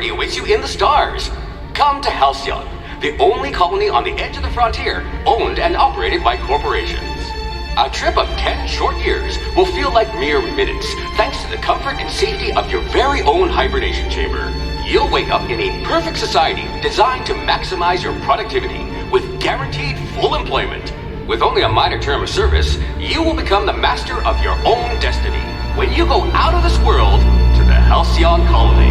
opportunity awaits you in the stars. Come to Halcyon, the only colony on the edge of the frontier, owned and operated by corporations. A trip of 10 short years will feel like mere minutes, thanks to the comfort and safety of your very own hibernation chamber. You'll wake up in a perfect society designed to maximize your productivity with guaranteed full employment. With only a minor term of service, you will become the master of your own destiny when you go out of this world to the Halcyon colony.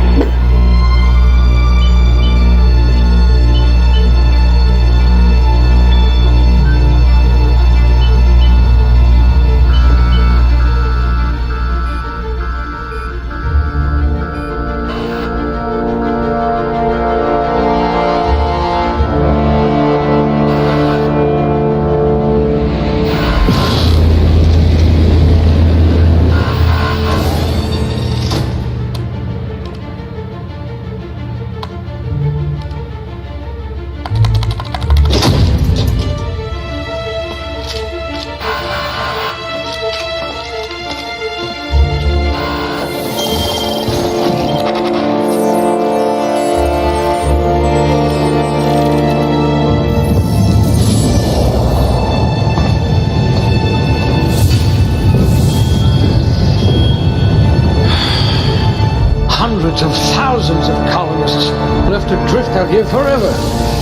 Hundreds of thousands of colonists left adrift out here forever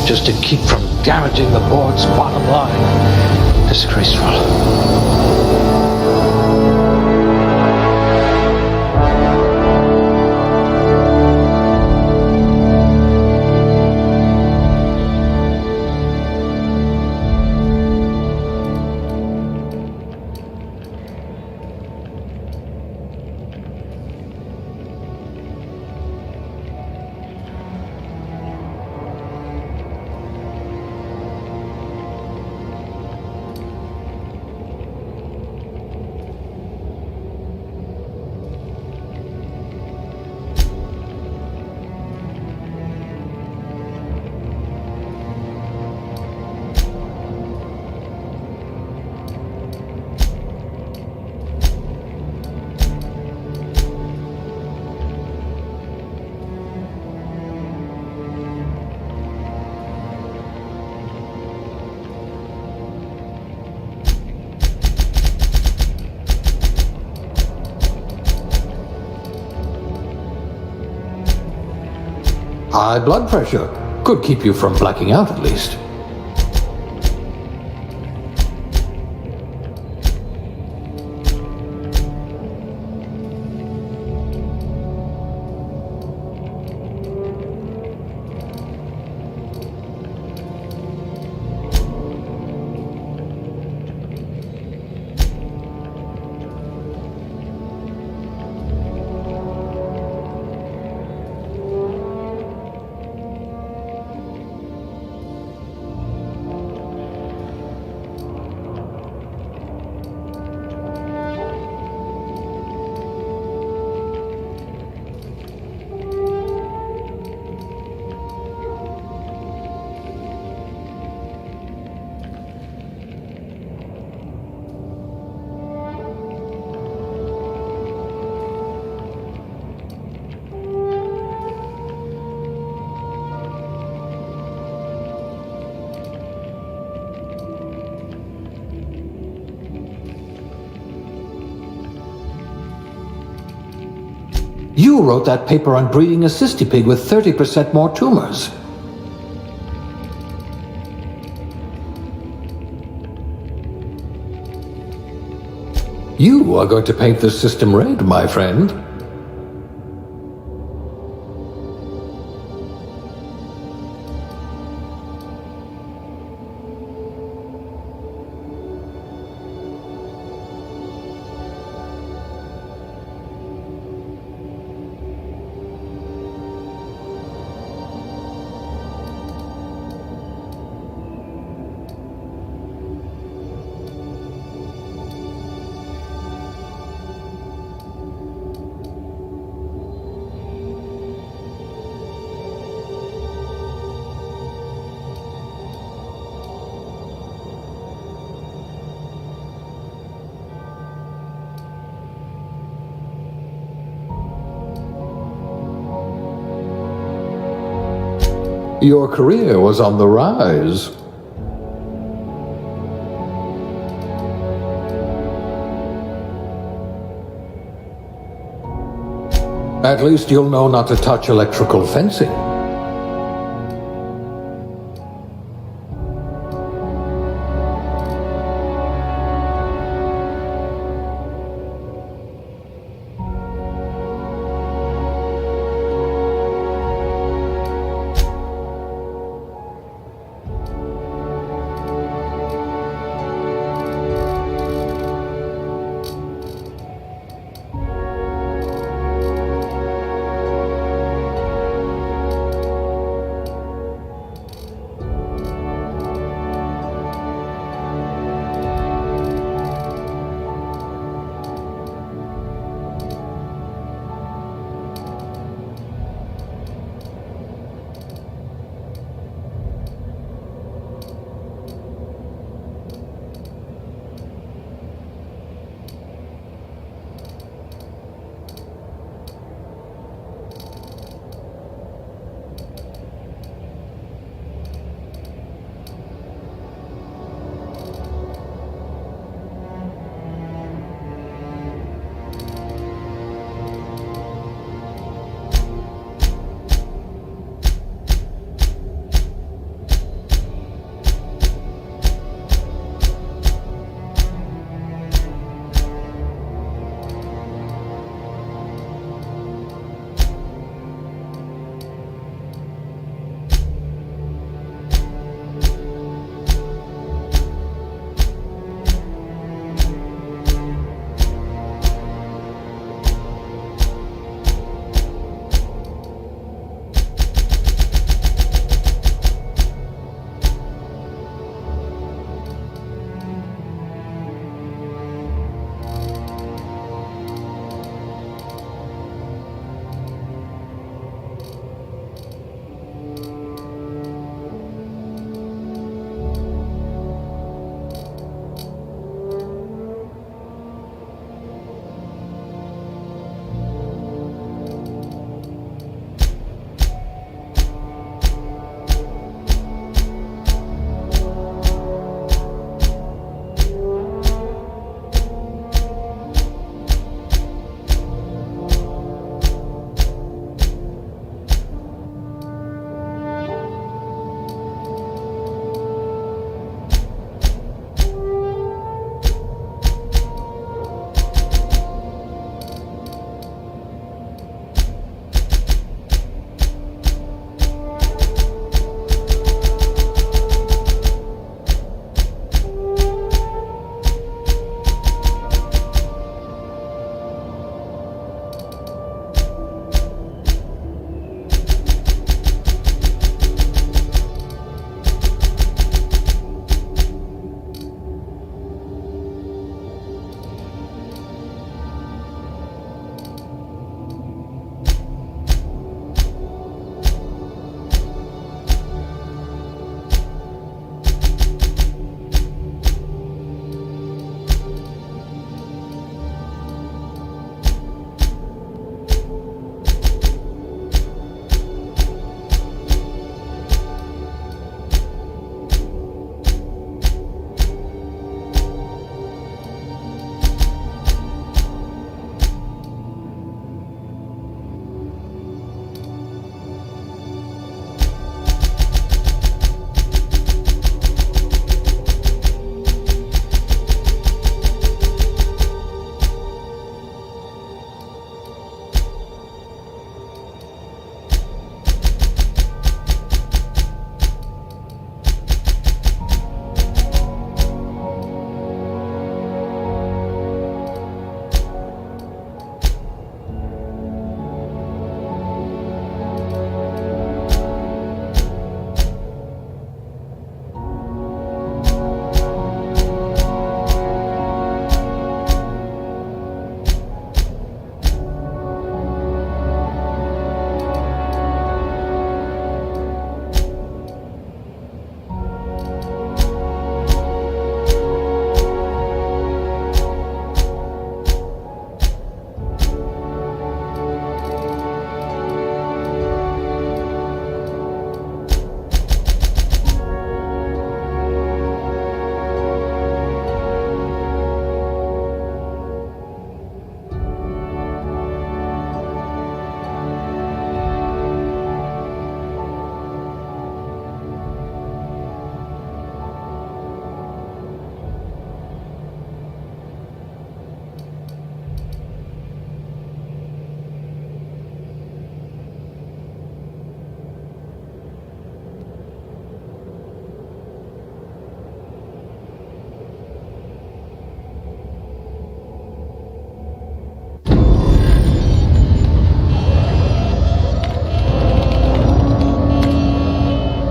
just to keep from damaging the board's bottom line. Disgraceful. High blood pressure. Could keep you from blacking out at least. You wrote that paper on breeding a cystipig with 30% more tumors. You are going to paint this system red, my friend. Your career was on the rise. At least you'll know not to touch electrical fencing.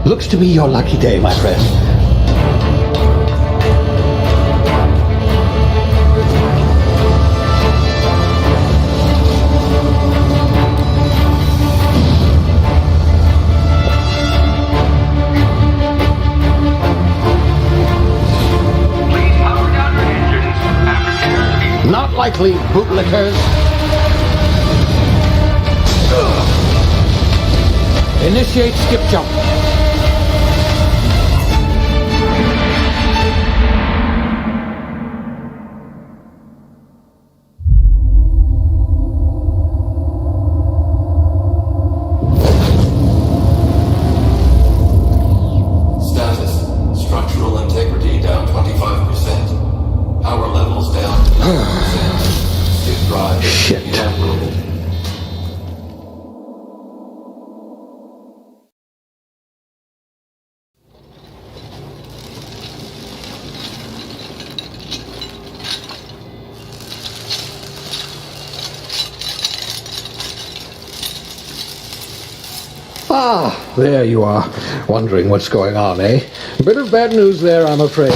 Looks to be your lucky day, my friend. Please power down your engines and prepare to be... Not likely, bootlickers. Initiate skip jump. Status. Structural integrity down 25%. Power levels down 90%. Skip drive. Shit. Inoperable. Ah, there you are. Wondering what's going on, eh? Bit of bad news there, I'm afraid.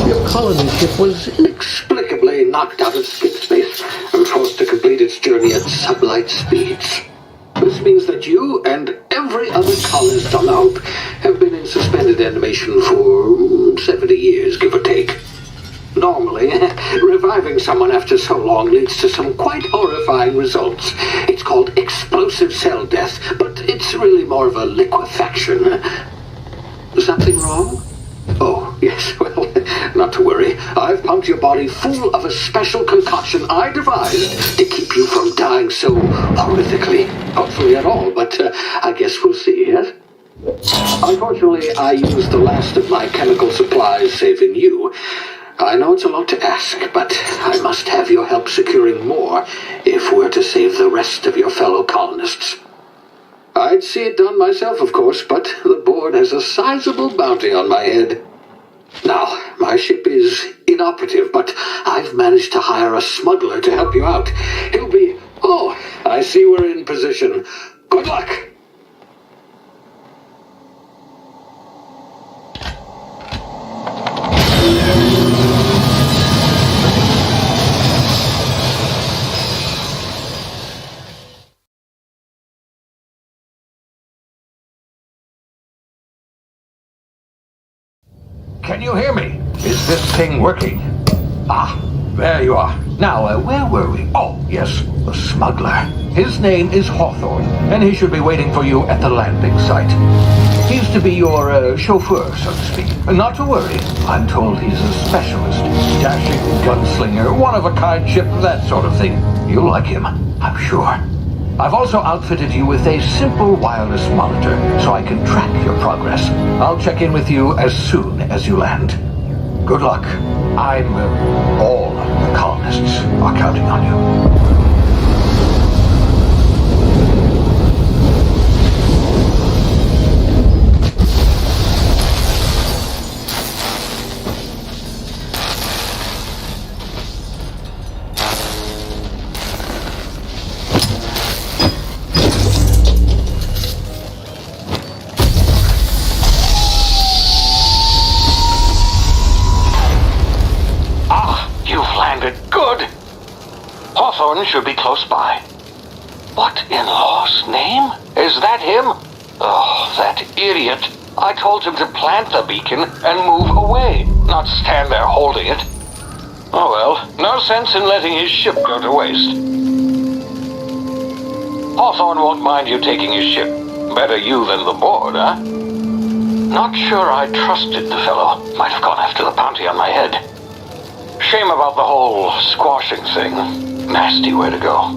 Your colony ship was inexplicably knocked out of skip space and forced to complete its journey at sublight speeds. This means that you and every other colonist on the Hope have been in suspended animation for 70 years, give or take. Normally, reviving someone after so long leads to some quite horrifying results. It's called explosive cell death, but it's really more of a liquefaction. Something wrong? Oh, yes, well, not to worry. I've pumped your body full of a special concoction I devised to keep you from dying so horrifically. Hopefully at all, but I guess we'll see, yes? Unfortunately, I used the last of my chemical supplies, saving you. I know it's a lot to ask, but I must have your help securing more if we're to save the rest of your fellow colonists. I'd see it done myself, of course, but the board has a sizable bounty on my head. Now, my ship is inoperative, but I've managed to hire a smuggler to help you out. He'll be... Oh, I see we're in position. Good luck! Can you hear me? Is this thing working? Ah, there you are. Now, where were we? Oh, yes, the smuggler. His name is Hawthorne, and he should be waiting for you at the landing site. He's to be your chauffeur, so to speak. Not to worry. I'm told he's a specialist. Dashing gunslinger, one-of-a-kind ship, that sort of thing. You'll like him, I'm sure. I've also outfitted you with a simple wireless monitor, so I can track your progress. I'll check in with you as soon as you land. Good luck. All the colonists are counting on you. Hawthorne should be close by. What in law's name? Is that him? Oh, that idiot. I told him to plant the beacon and move away, not stand there holding it. Oh well, no sense in letting his ship go to waste. Hawthorne won't mind you taking his ship. Better you than the board, huh? Not sure I trusted the fellow. Might have gone after the bounty on my head. Shame about the whole squashing thing. Nasty way to go.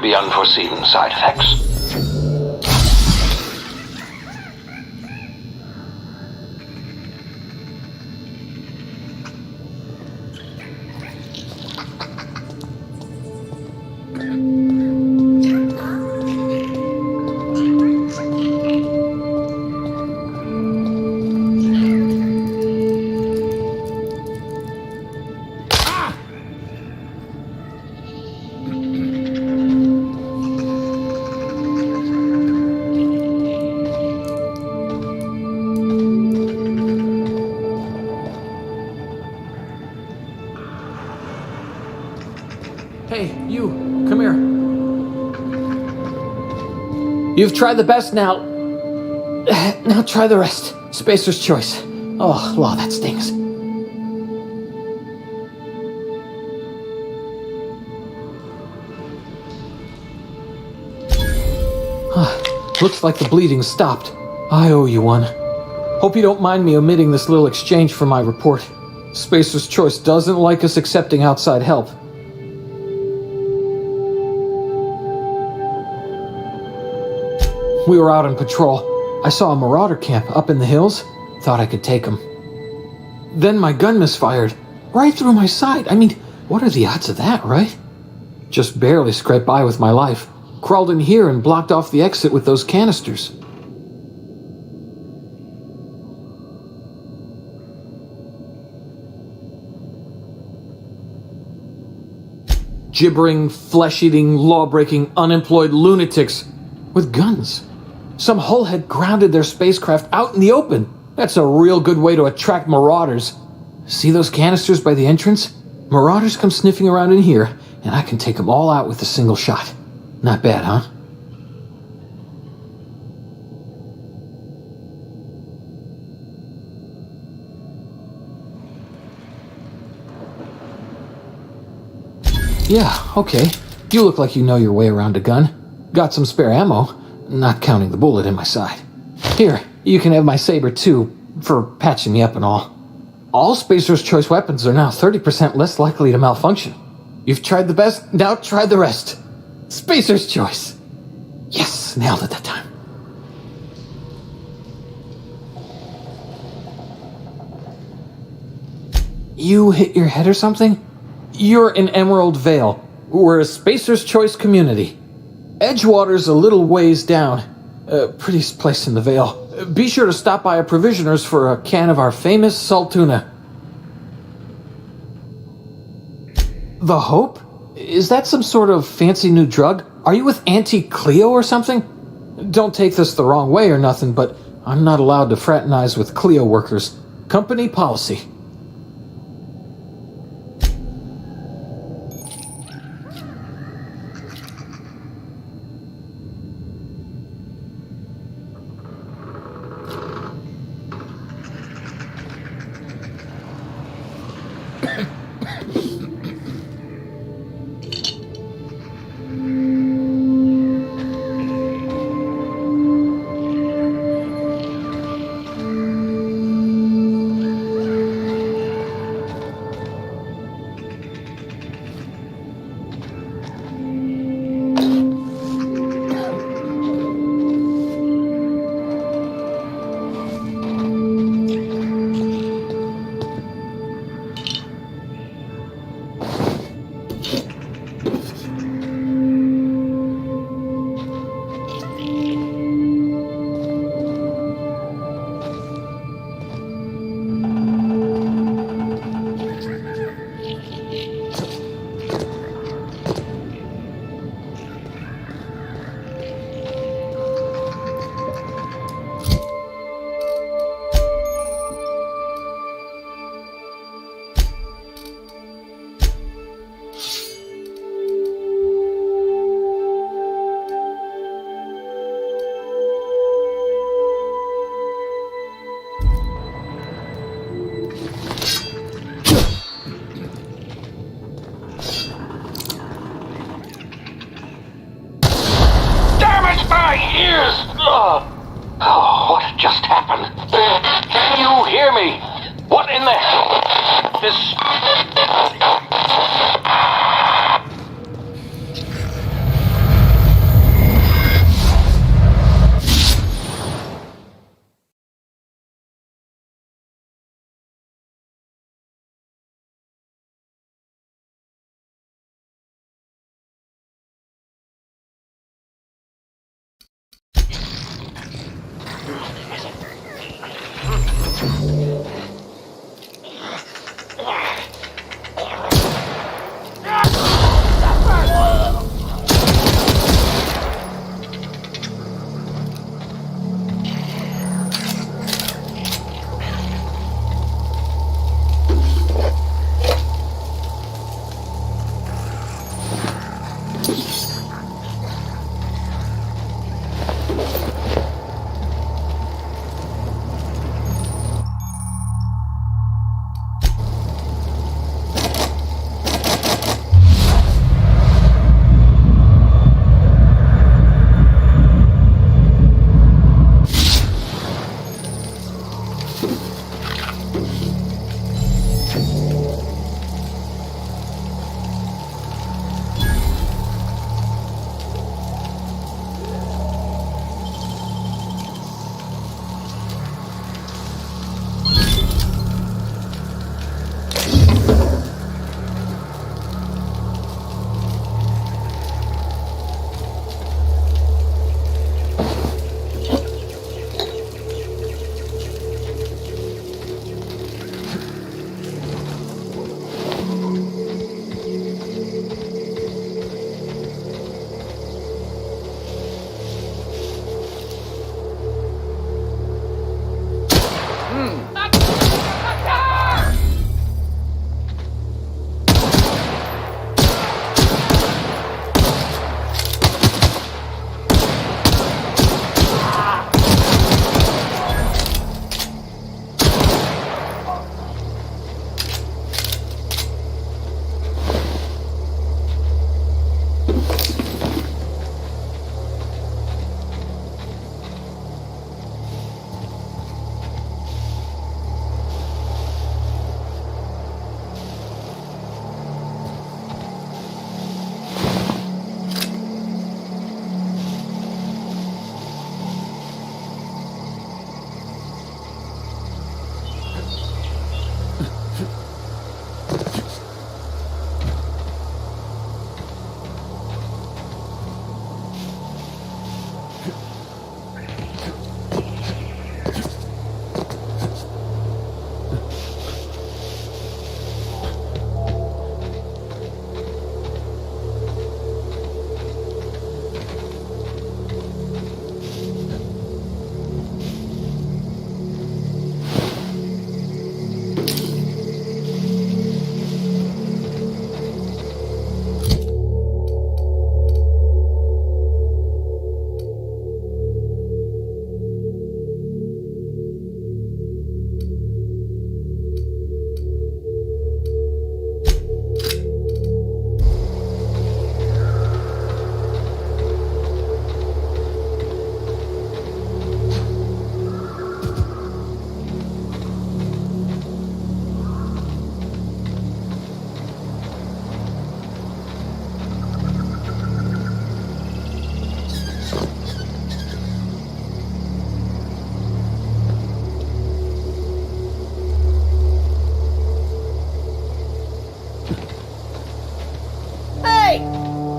be unforeseen side effects. Hey, you, come here. You've tried the best now. Now try the rest. Spacer's choice. Oh, law, that stings. Looks like the bleeding stopped. I owe you one. Hope you don't mind me omitting this little exchange for my report. Spacer's choice doesn't like us accepting outside help. We were out on patrol. I saw a marauder camp up in the hills. Thought I could take them. Then my gun misfired. Right through my side. I mean, what are the odds of that, right? Just barely scraped by with my life. Crawled in here and blocked off the exit with those canisters. Gibbering, flesh-eating, law-breaking, unemployed lunatics with guns. Some hullhead grounded their spacecraft out in the open. That's a real good way to attract marauders. See those canisters by the entrance? Marauders come sniffing around in here, and I can take them all out with a single shot. Not bad, huh? Yeah, okay. You look like you know your way around a gun. Got some spare ammo. Not counting the bullet in my side. Here, you can have my saber too, for patching me up and all. All Spacer's choice weapons are now 30% less likely to malfunction. You've tried the best, now try the rest. Spacer's choice. Yes, nailed it that time. You hit your head or something? You're in Emerald Vale. We're a Spacer's choice community. Edgewater's a little ways down. Prettiest place in the Vale. Be sure to stop by a provisioner's for a can of our famous salt tuna. The Hope? Is that some sort of fancy new drug? Are you with Auntie Cleo or something? Don't take this the wrong way or nothing, but I'm not allowed to fraternize with Cleo workers. Company policy.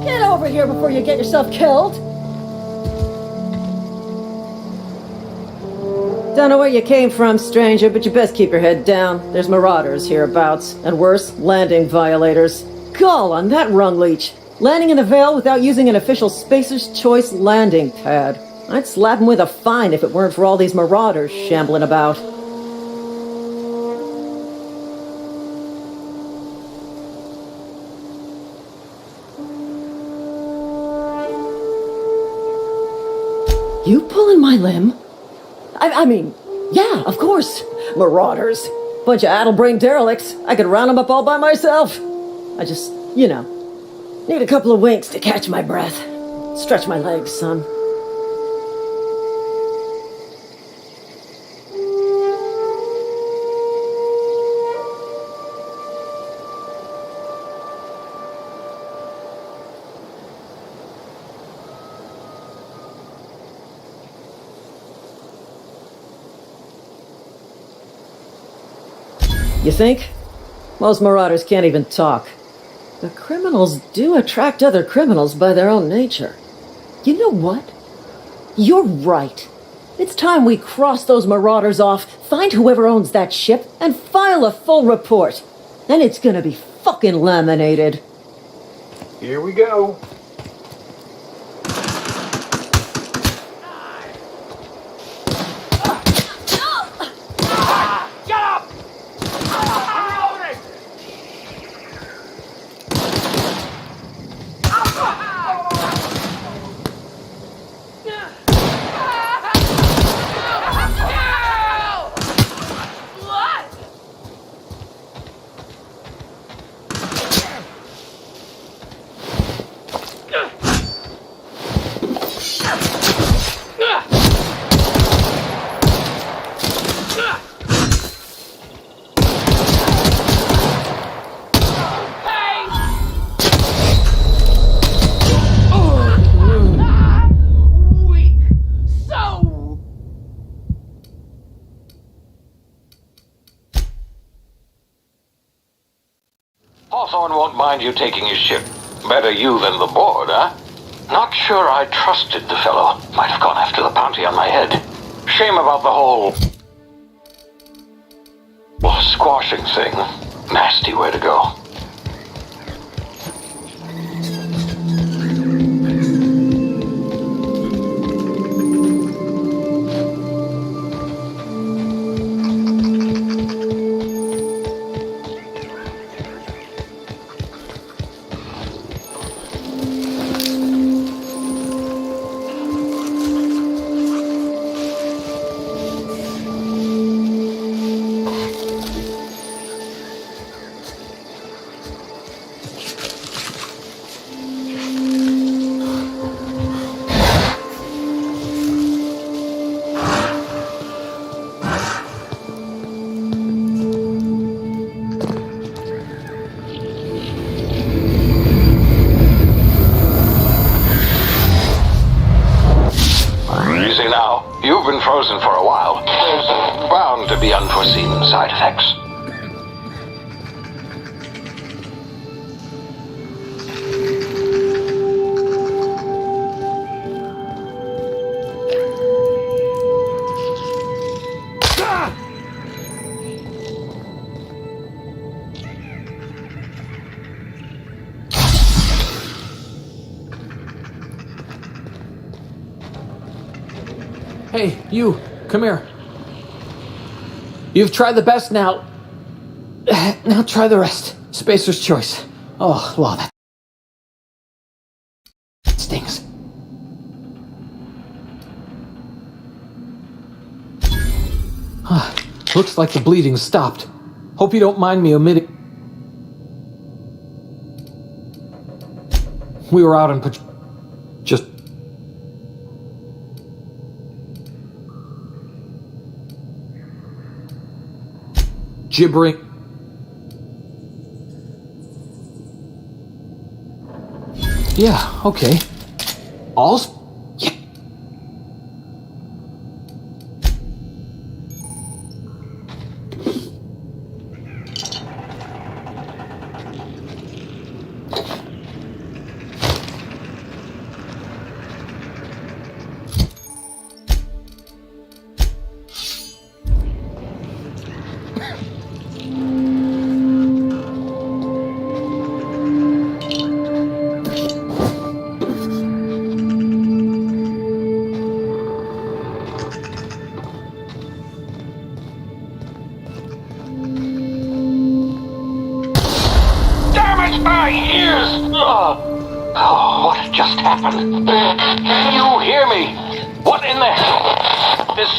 Get over here before you get yourself killed! Don't know where you came from, stranger, but you best keep your head down. There's marauders hereabouts, and worse, landing violators. Gall on that rung leech! Landing in the Vale without using an official Spacer's Choice landing pad. I'd slap him with a fine if it weren't for all these marauders shambling about. You pulling my limb? I mean, yeah, of course. Marauders. Bunch of addle-brained derelicts. I could round them up all by myself. I just, need a couple of winks to catch my breath. Stretch my legs, son. You think? Most marauders can't even talk. But criminals do attract other criminals by their own nature. You know what? You're right. It's time we cross those marauders off, find whoever owns that ship, and file a full report. Then it's gonna be fucking laminated. Here we go. Hawthorne won't mind you taking his ship. Better you than the board, huh? Not sure I trusted the fellow. Might have gone after the bounty on my head. Shame about the whole squashing thing. Nasty way to go. Easy now. You've been frozen for a while. There's bound to be unforeseen side effects. Hey, you, come here. You've tried the best now. Now try the rest. Spacer's choice. Oh, wow, that stings. Looks like the bleeding stopped. Hope you don't mind me omitting. We were out on just gibbering. Yeah, okay. Yeah. My ears! Oh, what just happened? Can you hear me? What in the hell? This...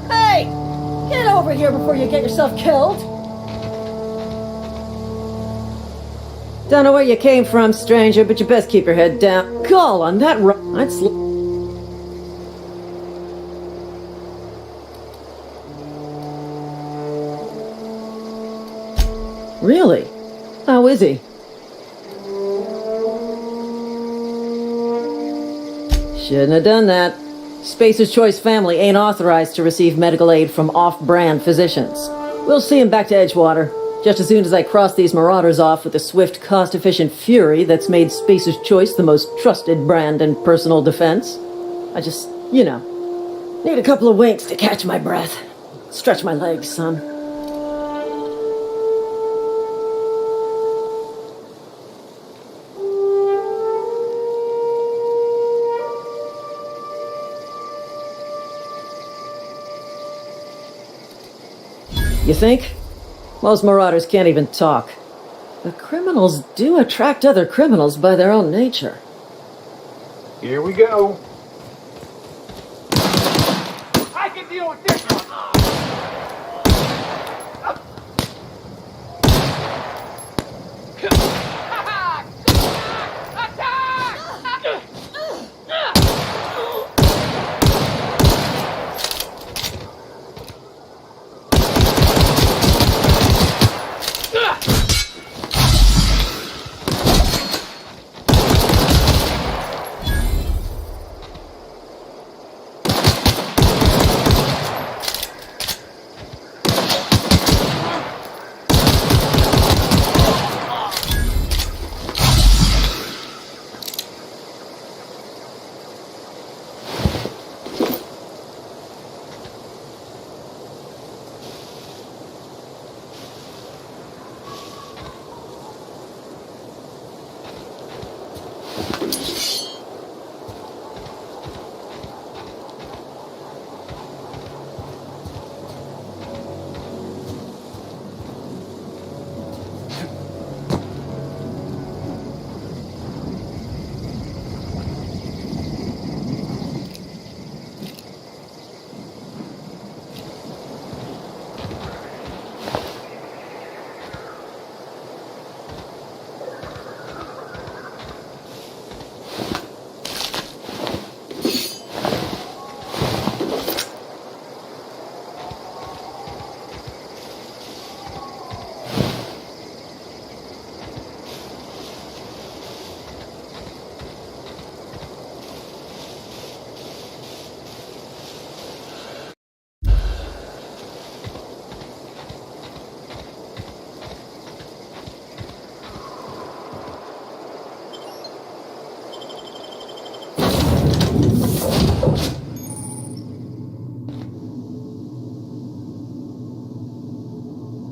Hey! Get over here before you get yourself killed! Don't know where you came from, stranger, but you best keep your head down. Call on that Really? How is he? Shouldn't have done that. Spacer's Choice family ain't authorized to receive medical aid from off-brand physicians. We'll see him back to Edgewater, just as soon as I cross these marauders off with the swift, cost-efficient fury that's made Spacer's Choice the most trusted brand in personal defense. I just, need a couple of winks to catch my breath. Stretch my legs, son. You think? Most marauders can't even talk. But criminals do attract other criminals by their own nature. Here we go. I can deal with this one.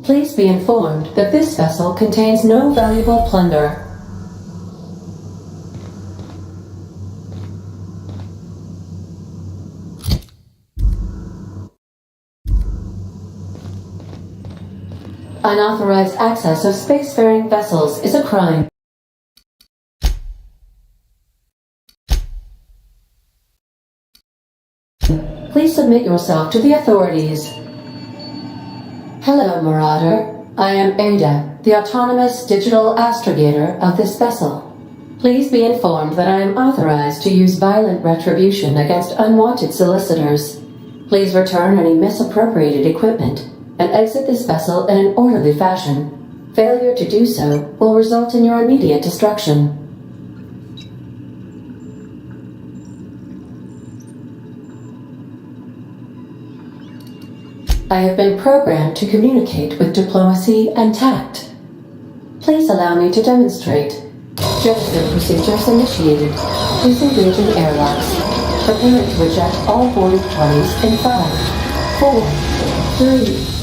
Please be informed that this vessel contains no valuable plunder. Unauthorized access of spacefaring vessels is a crime. Please submit yourself to the authorities. Hello, Marauder. I am Ada, the autonomous digital astrogator of this vessel. Please be informed that I am authorized to use violent retribution against unwanted solicitors. Please return any misappropriated equipment and exit this vessel in an orderly fashion. Failure to do so will result in your immediate destruction. I have been programmed to communicate with diplomacy and tact. Please allow me to demonstrate. Gesture procedures initiated. Disengaging airlocks. Preparing to eject all boarding parties in 5, 4, 3,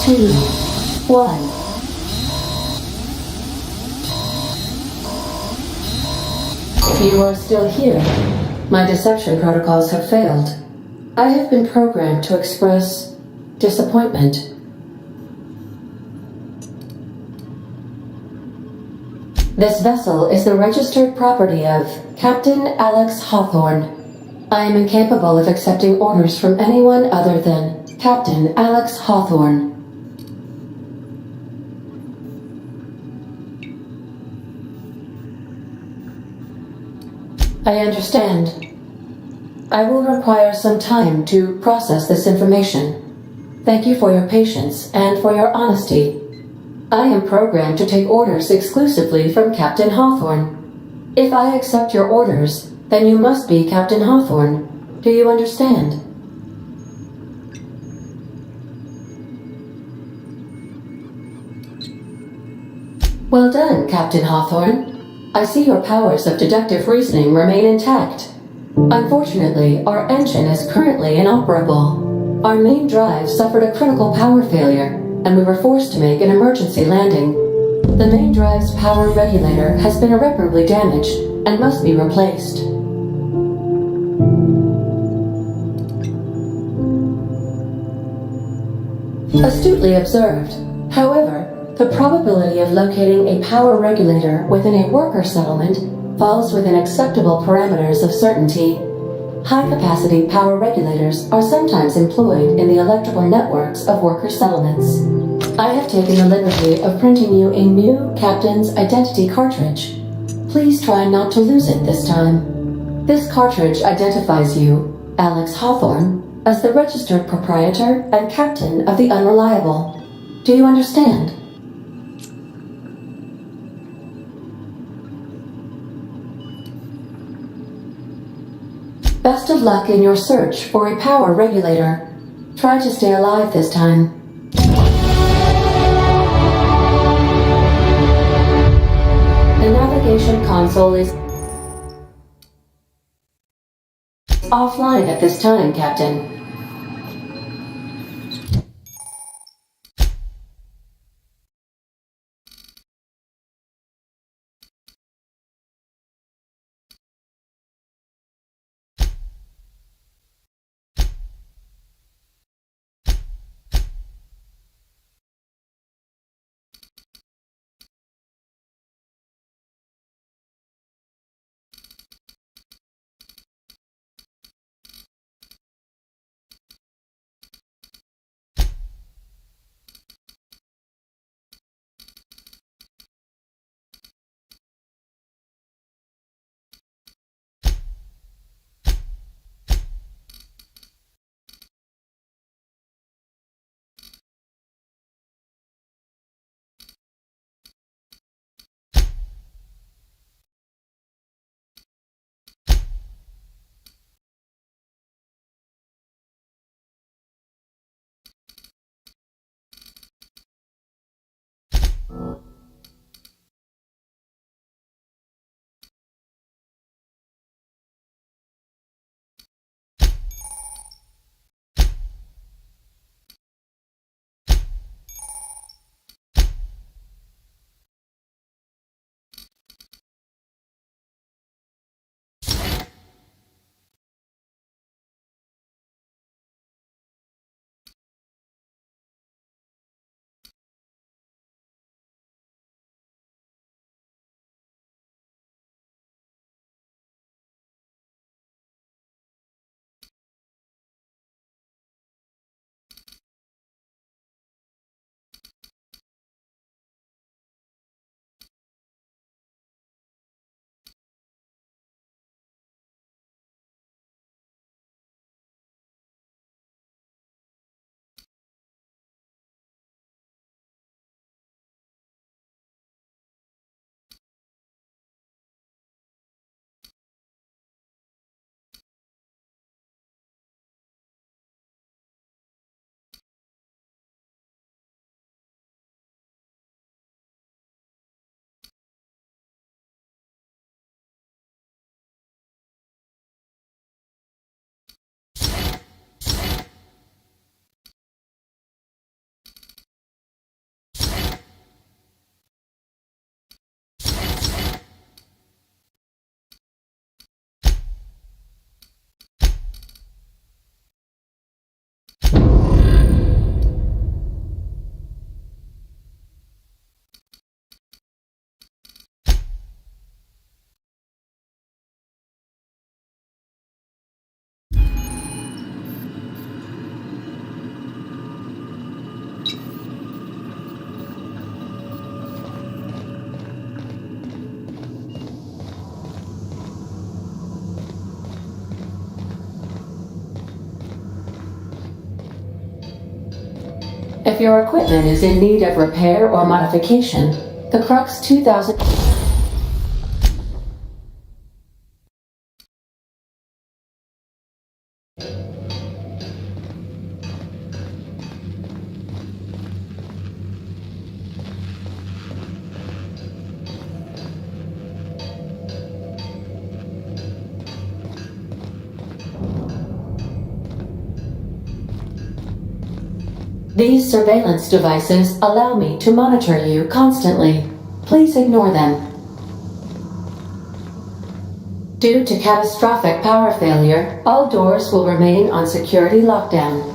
2, 1. If you are still here, my deception protocols have failed. I have been programmed to express disappointment. This vessel is the registered property of Captain Alex Hawthorne. I am incapable of accepting orders from anyone other than Captain Alex Hawthorne. I understand. I will require some time to process this information. Thank you for your patience and for your honesty. I am programmed to take orders exclusively from Captain Hawthorne. If I accept your orders, then you must be Captain Hawthorne. Do you understand? Well done, Captain Hawthorne. I see your powers of deductive reasoning remain intact. Unfortunately, our engine is currently inoperable. Our main drive suffered a critical power failure, and we were forced to make an emergency landing. The main drive's power regulator has been irreparably damaged and must be replaced. Astutely observed. However, the probability of locating a power regulator within a worker settlement falls within acceptable parameters of certainty. High-capacity power regulators are sometimes employed in the electrical networks of worker settlements. I have taken the liberty of printing you a new Captain's Identity cartridge. Please try not to lose it this time. This cartridge identifies you, Alex Hawthorne, as the registered proprietor and captain of the Unreliable. Do you understand? Best of luck in your search for a power regulator. Try to stay alive this time. The navigation console is offline at this time, Captain. If your equipment is in need of repair or modification, the Crux 2000... These surveillance devices allow me to monitor you constantly. Please ignore them. Due to catastrophic power failure, all doors will remain on security lockdown.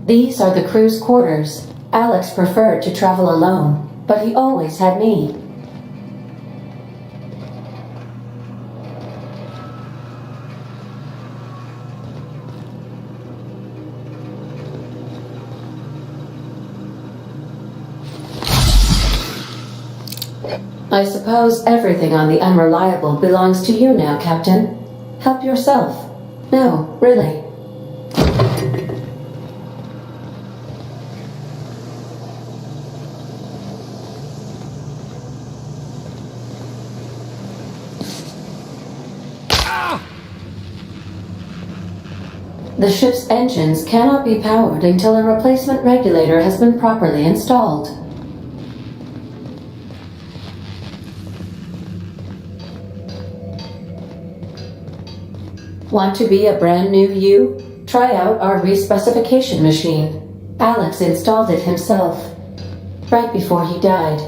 These are the crew's quarters. Alex preferred to travel alone, but he always had me. I suppose everything on the Unreliable belongs to you now, Captain. Help yourself. No, really. The ship's engines cannot be powered until a replacement regulator has been properly installed. Want to be a brand new you? Try out our respecification machine. Alex installed it himself, right before he died.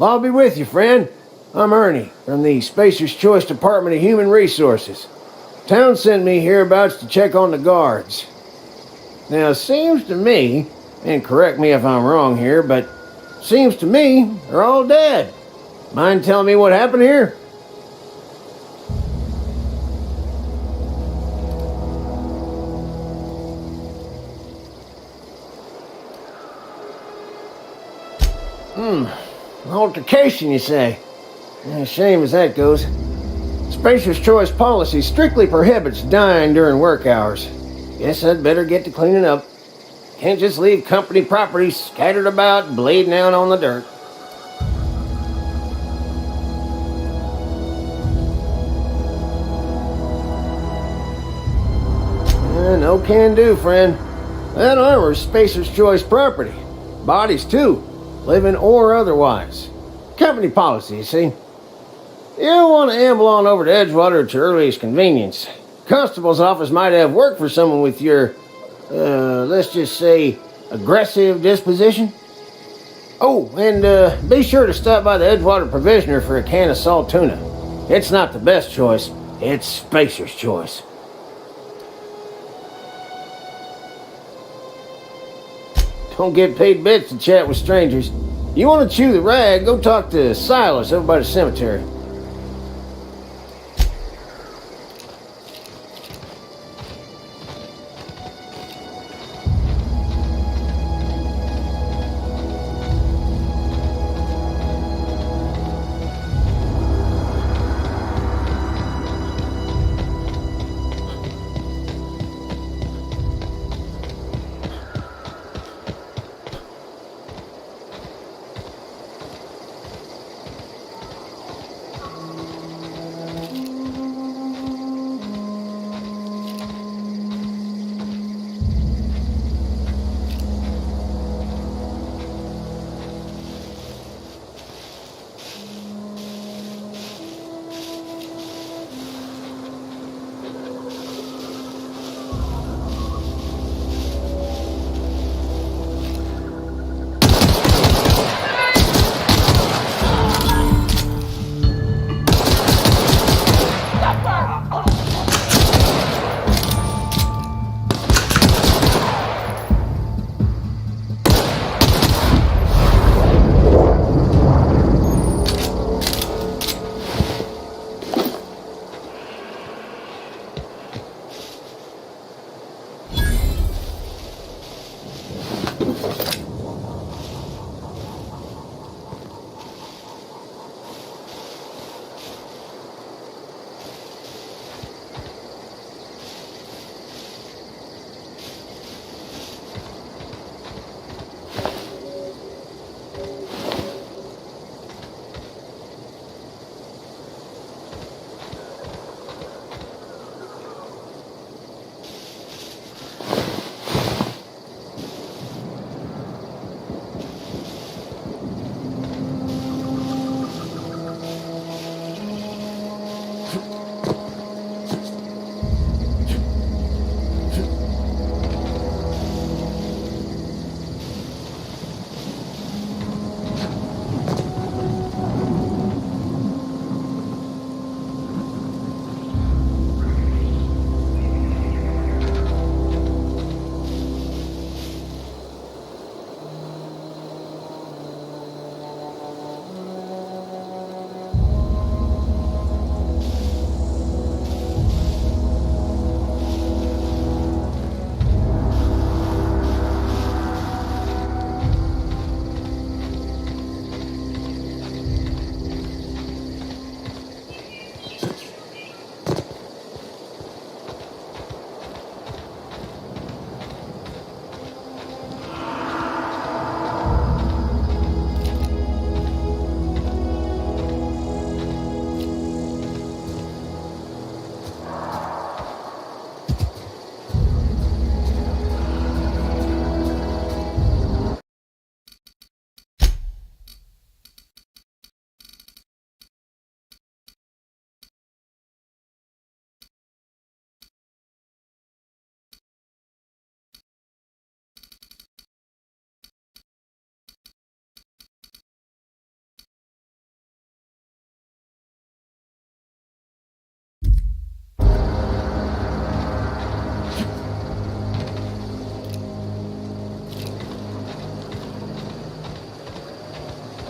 I'll be with you, friend. I'm Ernie, from the Spacer's Choice Department of Human Resources. Town sent me hereabouts to check on the guards. Now, it seems to me, and correct me if I'm wrong here, but seems to me they're all dead. Mind telling me what happened here? Altercation, you say? Shame as that goes. Spacer's Choice policy strictly prohibits dying during work hours. Guess I'd better get to cleaning up. Can't just leave company property scattered about, bleeding out on the dirt. No can do, friend. That armor's Spacer's Choice property. Bodies, too. Living or otherwise. Company policy, you see. You don't want to amble on over to Edgewater at your earliest convenience. Constable's office might have work for someone with your, let's just say, aggressive disposition. Oh, and be sure to stop by the Edgewater Provisioner for a can of salt tuna. It's not the best choice, it's Spacer's Choice. Don't get paid bits to chat with strangers. You want to chew the rag, go talk to Silas over by the cemetery.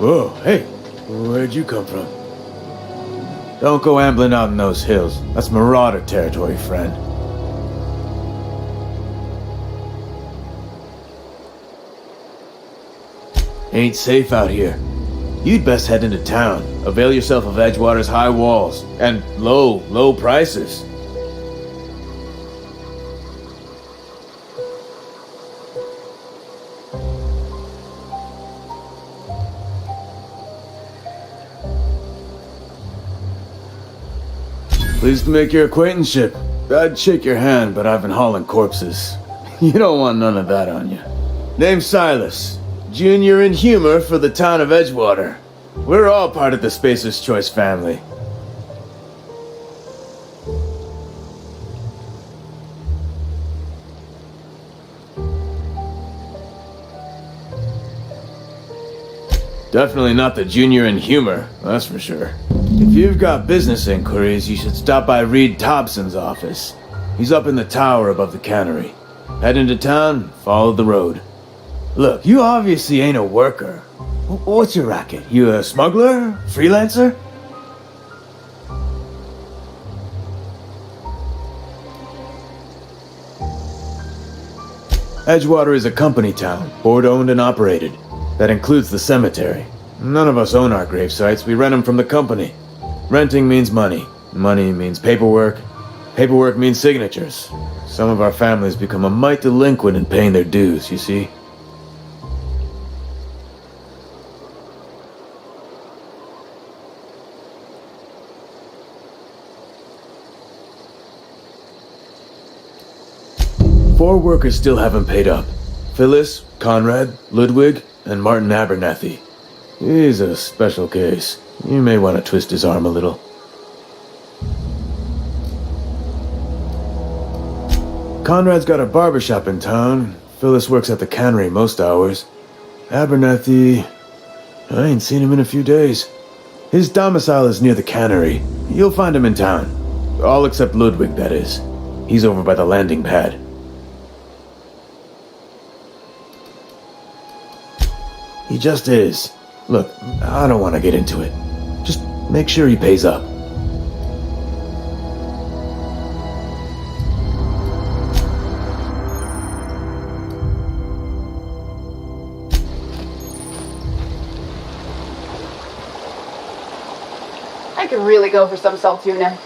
Whoa, hey, where'd you come from? Don't go ambling out in those hills. That's marauder territory, friend. Ain't safe out here. You'd best head into town. Avail yourself of Edgewater's high walls and low prices. Pleased to make your acquaintanceship. I'd shake your hand, but I've been hauling corpses. You don't want none of that on you. Name's Silas. Junior in humor for the town of Edgewater. We're all part of the Spacer's Choice family. Definitely not the junior in humor, that's for sure. If you've got business inquiries, you should stop by Reed Thompson's office. He's up in the tower above the cannery. Head into town, follow the road. Look, you obviously ain't a worker. What's your racket? You a smuggler? Freelancer? Edgewater is a company town, board-owned and operated. That includes the cemetery. None of us own our grave sites, we rent them from the company. Renting means money. Money means paperwork. Paperwork means signatures. Some of our families become a mite delinquent in paying their dues, you see? Four workers still haven't paid up. Phyllis, Conrad, Ludwig, and Martin Abernathy. He's a special case. You may want to twist his arm a little. Conrad's got a barbershop in town. Phyllis works at the cannery most hours. Abernathy... I ain't seen him in a few days. His domicile is near the cannery. You'll find him in town. All except Ludwig, that is. He's over by the landing pad. He just is. Look, I don't want to get into it. Just make sure he pays up. I could really go for some salt tuna.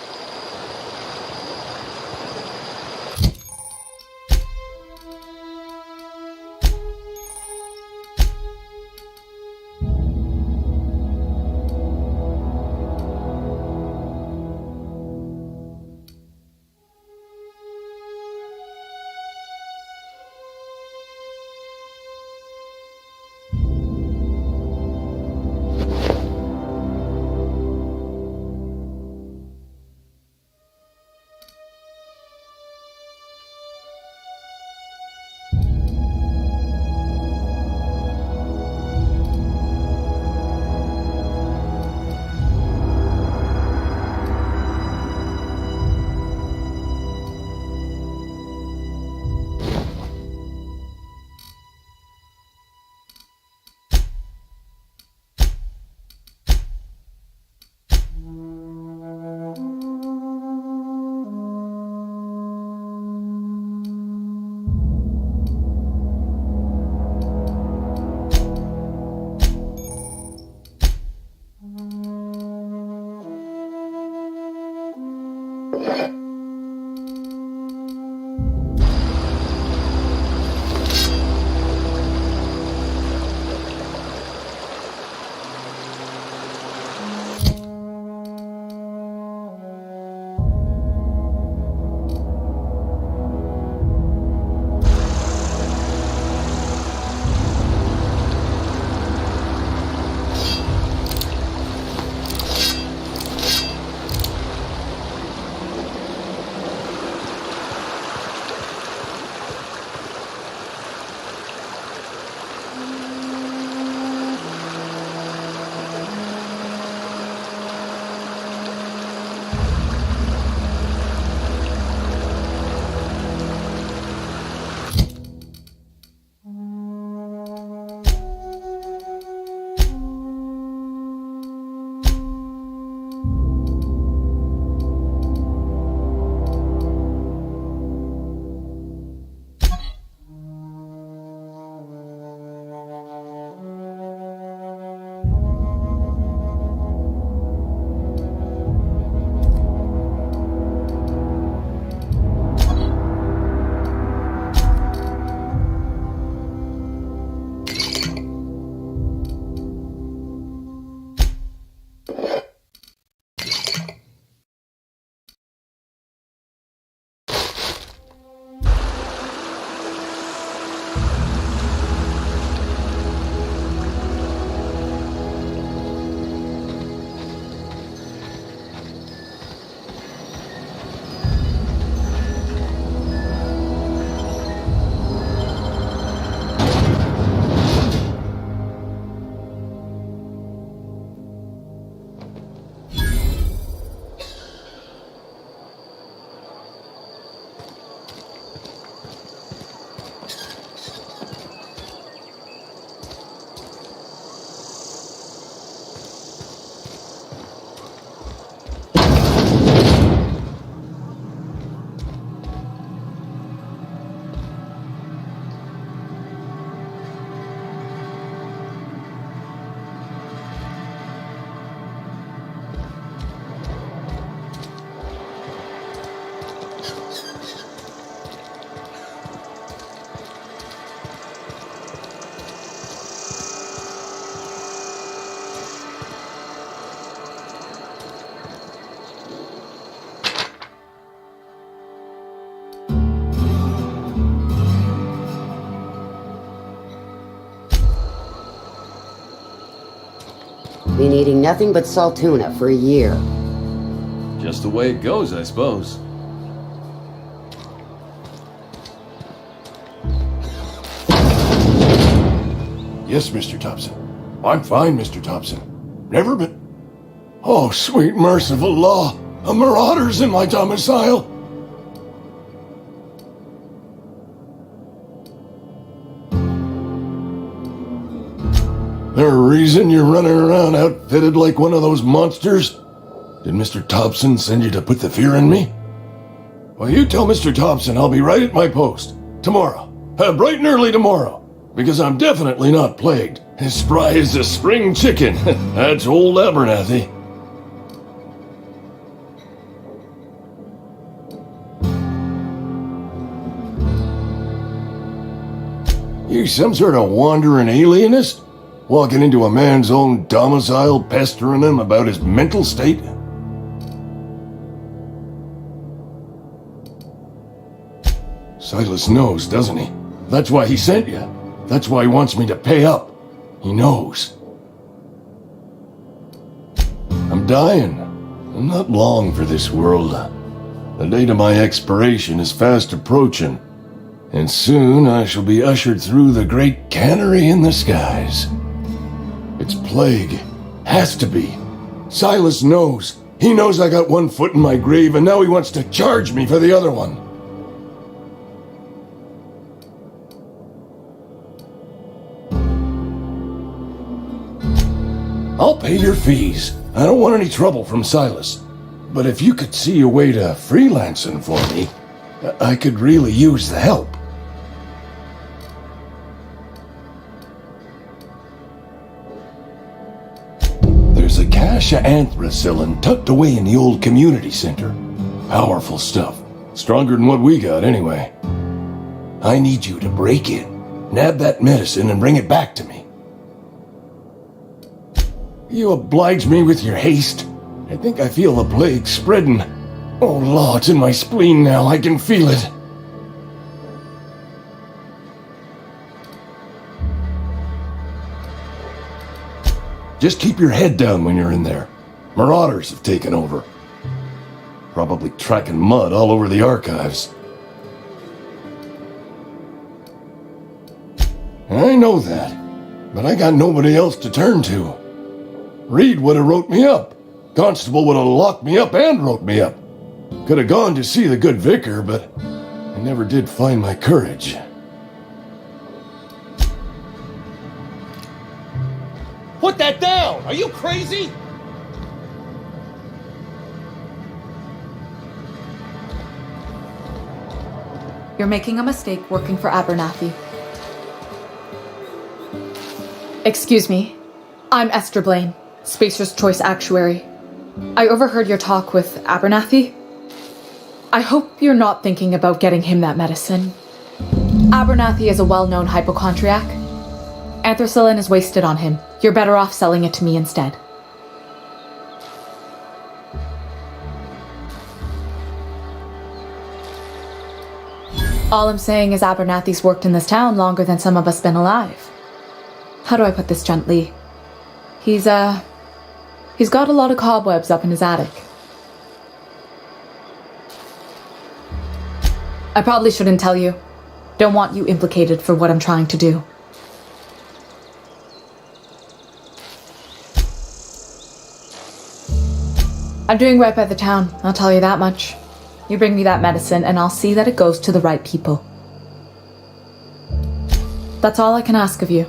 Been eating nothing but salt tuna for a year. Just the way it goes, I suppose. Yes, Mr. Thompson. I'm fine, Mr. Thompson. Never been... Oh, sweet merciful law! A marauder's in my domicile! There a reason you're running around outfitted like one of those monsters? Did Mr. Thompson send you to put the fear in me? Well, you tell Mr. Thompson I'll be right at my post. Tomorrow. Bright and early tomorrow. Because I'm definitely not plagued. As spry as a spring chicken. That's old Abernathy. You some sort of wandering alienist? Walking into a man's own domicile, pestering him about his mental state? Silas knows, doesn't he? That's why he sent you. That's why he wants me to pay up. He knows. I'm dying. I'm not long for this world. The date of my expiration is fast approaching. And soon I shall be ushered through the great cannery in the skies. It's plague. Has to be. Silas knows. He knows I got one foot in my grave, and now he wants to charge me for the other one. I'll pay your fees. I don't want any trouble from Silas. But if you could see a way to freelancing for me, I could really use the help. There's a cache of anthracillin tucked away in the old community center. Powerful stuff. Stronger than what we got, anyway. I need you to break in, nab that medicine, and bring it back to me. You oblige me with your haste. I think I feel the plague spreading. Oh, Law, it's in my spleen now. I can feel it. Just keep your head down when you're in there. Marauders have taken over. Probably tracking mud all over the archives. I know that, but I got nobody else to turn to. Reed would have wrote me up. Constable would have locked me up and wrote me up. Could have gone to see the good vicar, but I never did find my courage. Put that down! Are you crazy? You're making a mistake working for Abernathy. Excuse me. I'm Esther Blaine, Spacer's Choice Actuary. I overheard your talk with Abernathy. I hope you're not thinking about getting him that medicine. Abernathy is a well-known hypochondriac. Anthracillin is wasted on him. You're better off selling it to me instead. All I'm saying is Abernathy's worked in this town longer than some of us been alive. How do I put this gently? He's got a lot of cobwebs up in his attic. I probably shouldn't tell you. Don't want you implicated for what I'm trying to do. I'm doing right by the town, I'll tell you that much. You bring me that medicine and I'll see that it goes to the right people. That's all I can ask of you.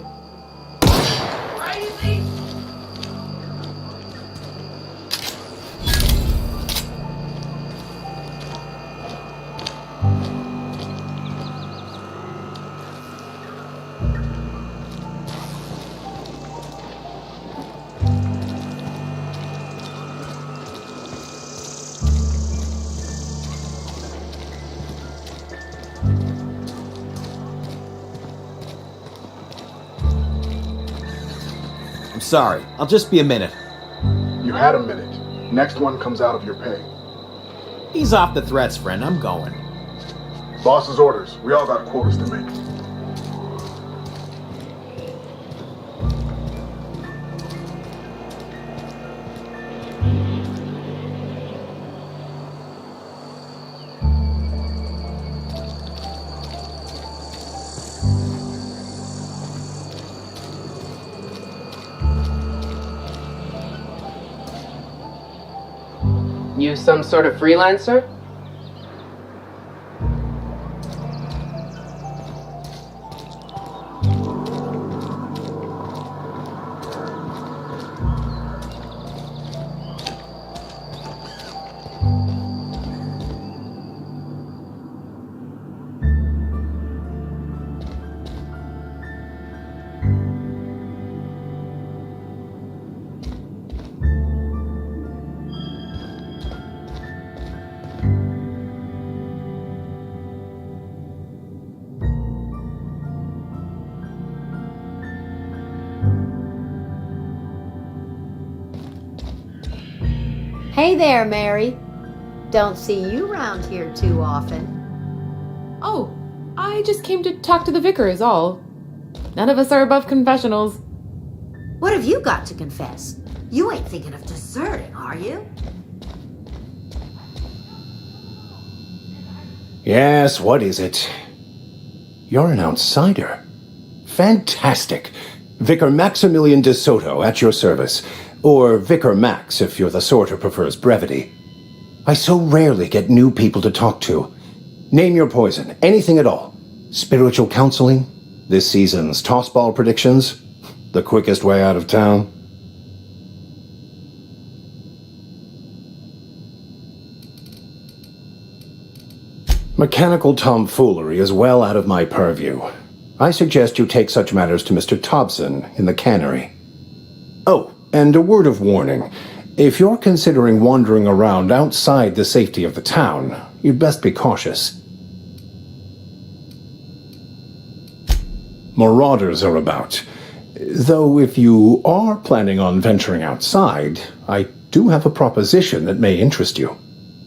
Sorry, I'll just be a minute. You had a minute. Next one comes out of your pay. Ease off the threats, friend. I'm going. Boss's orders. We all got quotas to make. You some sort of freelancer? Hey there, Mary. Don't see you around here too often. Oh, I just came to talk to the vicar is all. None of us are above confessionals. What have you got to confess? You ain't thinking of deserting, are you? Yes, what is it? You're an outsider. Fantastic. Vicar Maximilian de Soto at your service. Or Vicar Max, if you're the sort who prefers brevity. I so rarely get new people to talk to. Name your poison, anything at all. Spiritual counseling? This season's tossball predictions? The quickest way out of town? Mechanical tomfoolery is well out of my purview. I suggest you take such matters to Mr. Thompson in the cannery. Oh, and a word of warning. If you're considering wandering around outside the safety of the town, you'd best be cautious. Marauders are about. Though if you are planning on venturing outside, I do have a proposition that may interest you.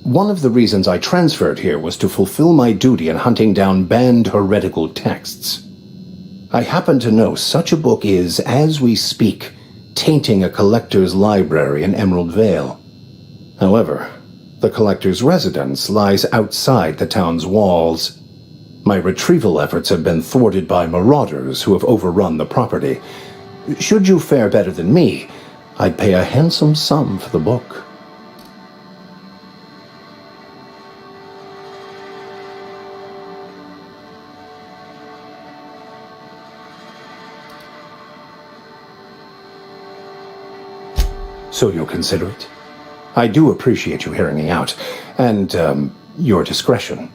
One of the reasons I transferred here was to fulfill my duty in hunting down banned heretical texts. I happen to know such a book is, as we speak, tainting a collector's library in Emerald Vale. However, the collector's residence lies outside the town's walls. My retrieval efforts have been thwarted by marauders who have overrun the property. Should you fare better than me, I'd pay a handsome sum for the book. So you'll consider it? I do appreciate you hearing me out, and, your discretion.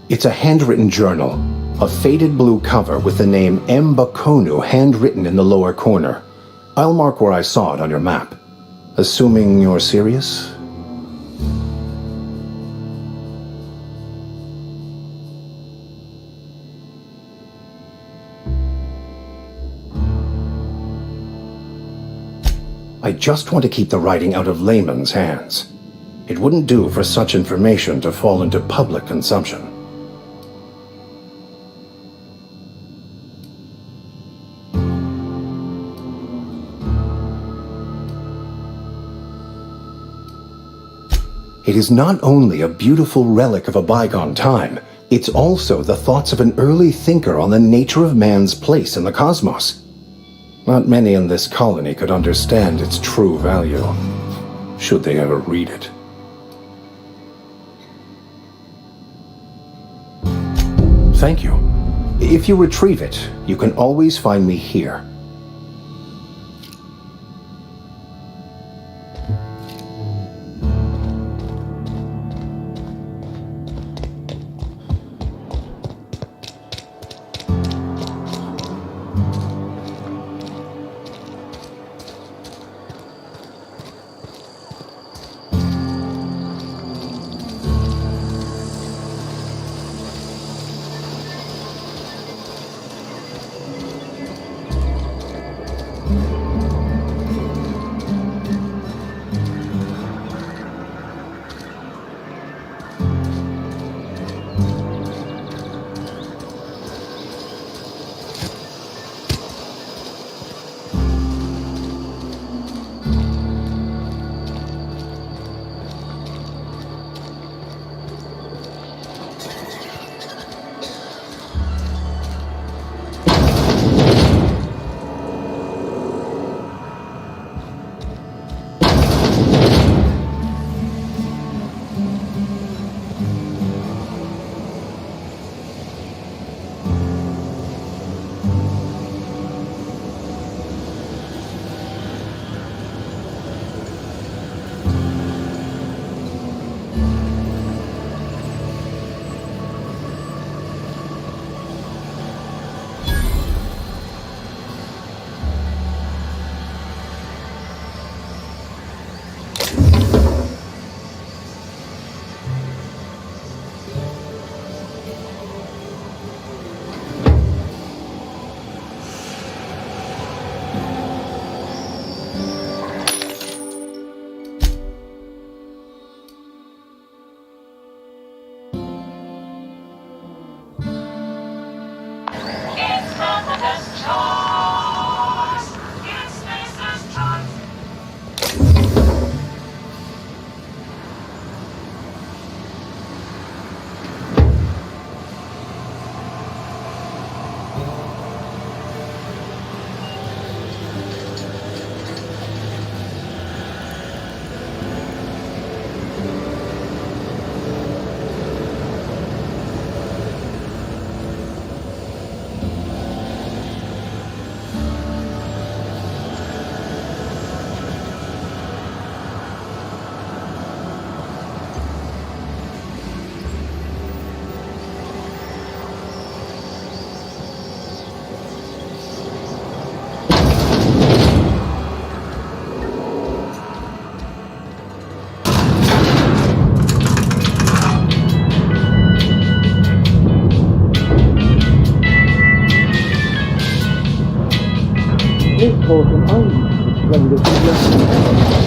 It's a handwritten journal, a faded blue cover with the name M. Bakonu handwritten in the lower corner. I'll mark where I saw it on your map. Assuming you're serious? I just want to keep the writing out of layman's hands. It wouldn't do for such information to fall into public consumption. It is not only a beautiful relic of a bygone time, it's also the thoughts of an early thinker on the nature of man's place in the cosmos. Not many in this colony could understand its true value, should they ever read it. Thank you. If you retrieve it, you can always find me here.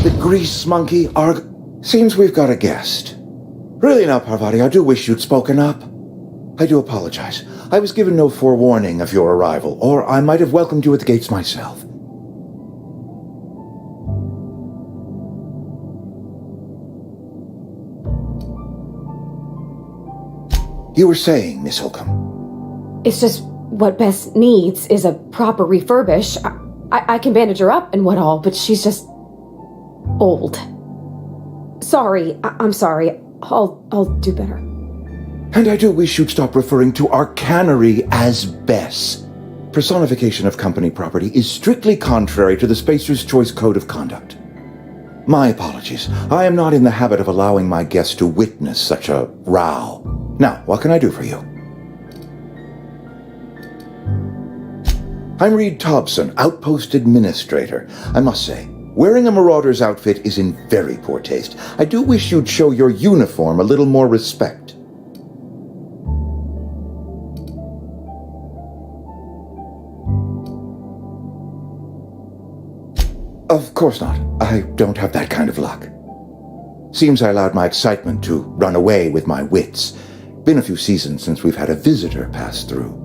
The grease monkey, Seems we've got a guest. Really now, Parvati, I do wish you'd spoken up. I do apologize. I was given no forewarning of your arrival, or I might have welcomed you at the gates myself. You were saying, Miss Holcomb. It's just what Bess needs is a proper refurbish. I can bandage her up and what all, but she's just old. Sorry, I'm sorry. I'll do better. And I do wish you'd stop referring to our cannery as Bess. Personification of company property is strictly contrary to the Spacer's Choice Code of Conduct. My apologies. I am not in the habit of allowing my guests to witness such a row. Now, what can I do for you? I'm Reed Thompson, Outpost Administrator. I must say, wearing a Marauder's outfit is in very poor taste. I do wish you'd show your uniform a little more respect. Of course not. I don't have that kind of luck. Seems I allowed my excitement to run away with my wits. Been a few seasons since we've had a visitor pass through.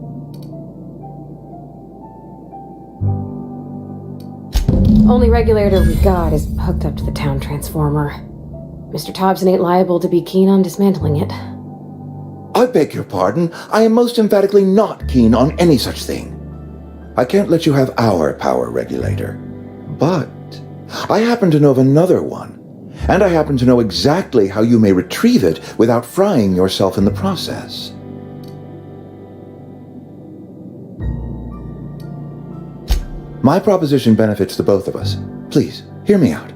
Only regulator we got is hooked up to the town transformer. Mr. Thompson ain't liable to be keen on dismantling it. I beg your pardon. I am most emphatically not keen on any such thing. I can't let you have our power regulator. But I happen to know of another one. And I happen to know exactly how you may retrieve it without frying yourself in the process. My proposition benefits the both of us. Please, hear me out.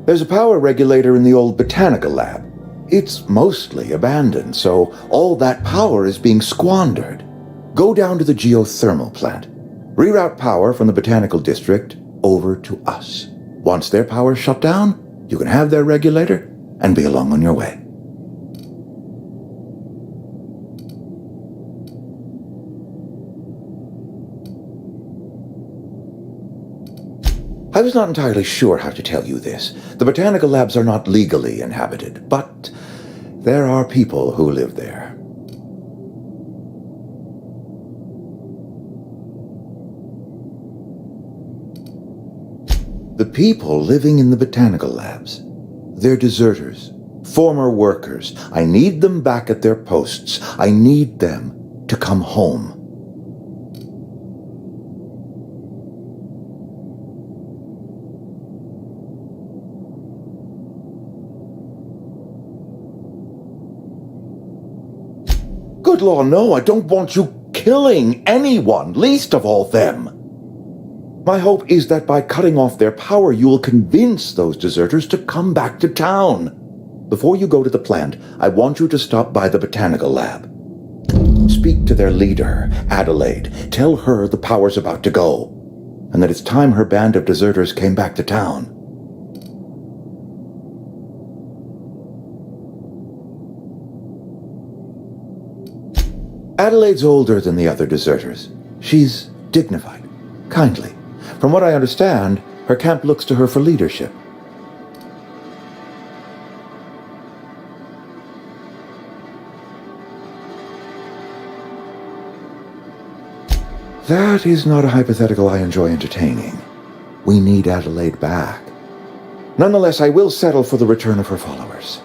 There's a power regulator in the old botanical lab. It's mostly abandoned, so all that power is being squandered. Go down to the geothermal plant. Reroute power from the botanical district over to us. Once their power's shut down, you can have their regulator and be along on your way. I was not entirely sure how to tell you this. The botanical labs are not legally inhabited, but there are people who live there. The people living in the botanical labs, they're deserters, former workers. I need them back at their posts. I need them to come home. Good law, no, I don't want you killing anyone, least of all them. My hope is that by cutting off their power, you will convince those deserters to come back to town. before you go to the plant, I want you to stop by the botanical lab. Speak to their leader, Adelaide. Tell her the power's about to go, and that it's time her band of deserters came back to town. Adelaide's older than the other deserters. She's dignified, kindly. From what I understand, her camp looks to her for leadership. That is not a hypothetical I enjoy entertaining. We need Adelaide back. Nonetheless, I will settle for the return of her followers.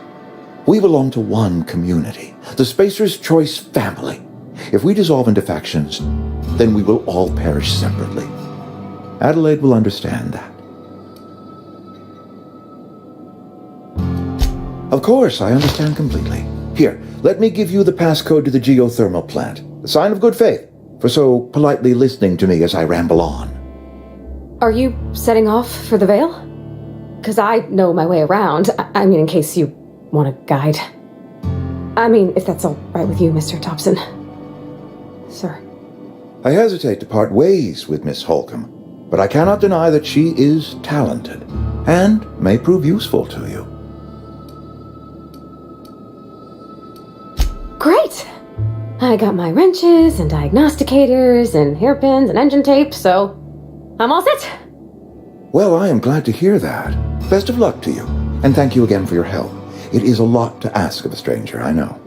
We belong to one community, the Spacer's Choice family. If we dissolve into factions, then we will all perish separately. Adelaide will understand that. Of course, I understand completely. Here, let me give you the passcode to the geothermal plant. A sign of good faith for so politely listening to me as I ramble on. Are you setting off for the Vale? Because I know my way around. I mean, in case you want a guide. I mean, if that's all right with you, Mr. Thompson. Sir. I hesitate to part ways with Miss Holcomb, but I cannot deny that she is talented and may prove useful to you. Great! I got my wrenches and diagnosticators and hairpins and engine tape, so I'm all set. Well, I am glad to hear that. Best of luck to you, and thank you again for your help. It is a lot to ask of a stranger, I know.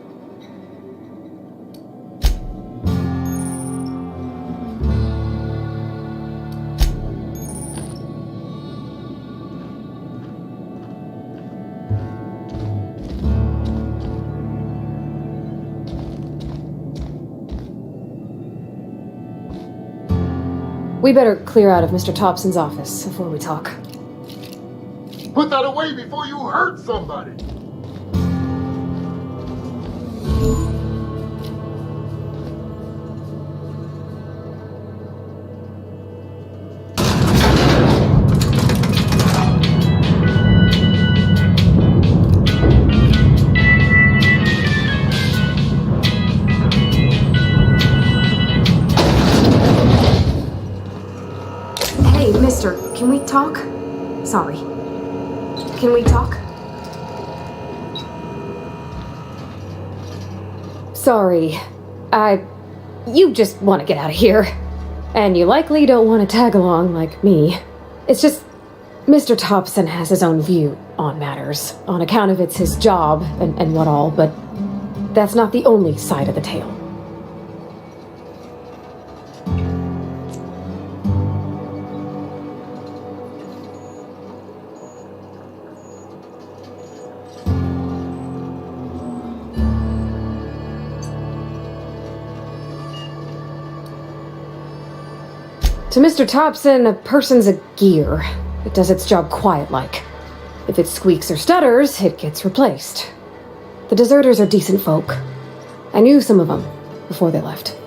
We better clear out of Mr. Thompson's office before we talk. Put that away before you hurt somebody. Mister, can we talk? Sorry. Can we talk? Sorry. You just want to get out of here. And you likely don't want to tag along like me. It's just, Mr. Thompson has his own view on matters, on account of it's his job and what all, but that's not the only side of the tale. To Mr. Thompson, a person's a gear. It does its job quiet-like. If it squeaks or stutters, it gets replaced. The deserters are decent folk. I knew some of them before they left.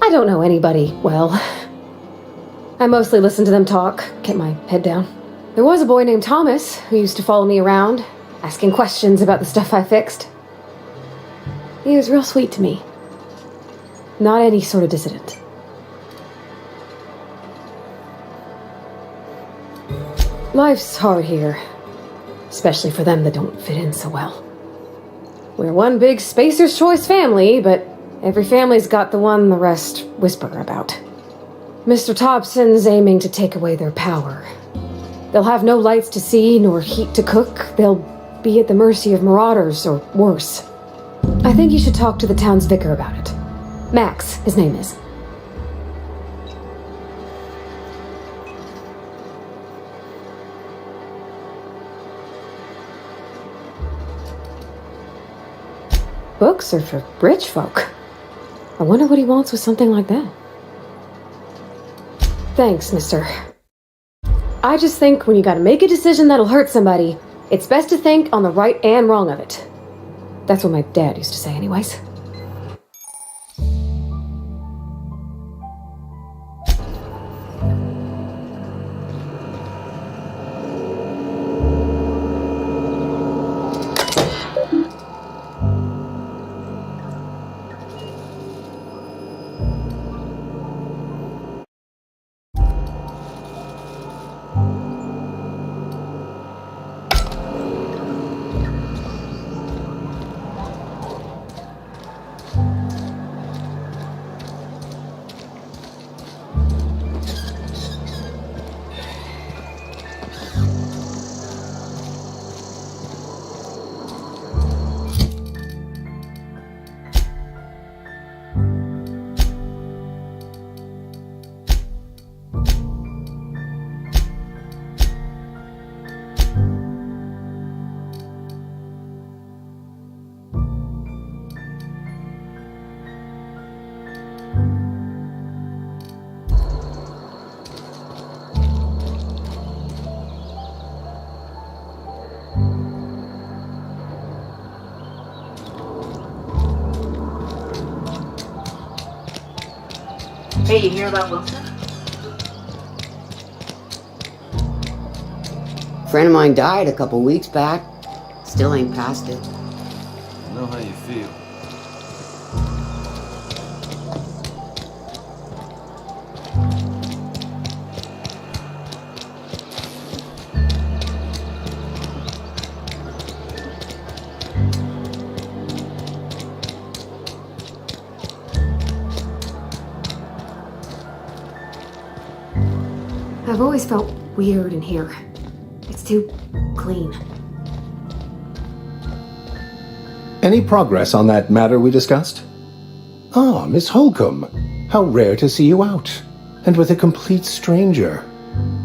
I don't know anybody well. I mostly listen to them talk, get my head down. There was a boy named Thomas who used to follow me around, asking questions about the stuff I fixed. He was real sweet to me. Not any sort of dissident. Life's hard here, especially for them that don't fit in so well. We're one big Spacer's Choice family, but every family's got the one the rest whisper about. Mr. Thompson's aiming to take away their power. They'll have no lights to see, nor heat to cook. They'll be at the mercy of marauders, or worse. I think you should talk to the town's vicar about it. Max, his name is. Books are for rich folk. I wonder what he wants with something like that. Thanks, mister. I just think when you gotta make a decision that'll hurt somebody, it's best to think on the right and wrong of it. That's what my dad used to say anyways. Hey, you hear about Wilson? Friend of mine died a couple weeks back. Still ain't past it. I know how you feel. I've always felt weird in here. It's too clean. Any progress on that matter we discussed? Ah, Miss Holcomb. How rare to see you out. And with a complete stranger.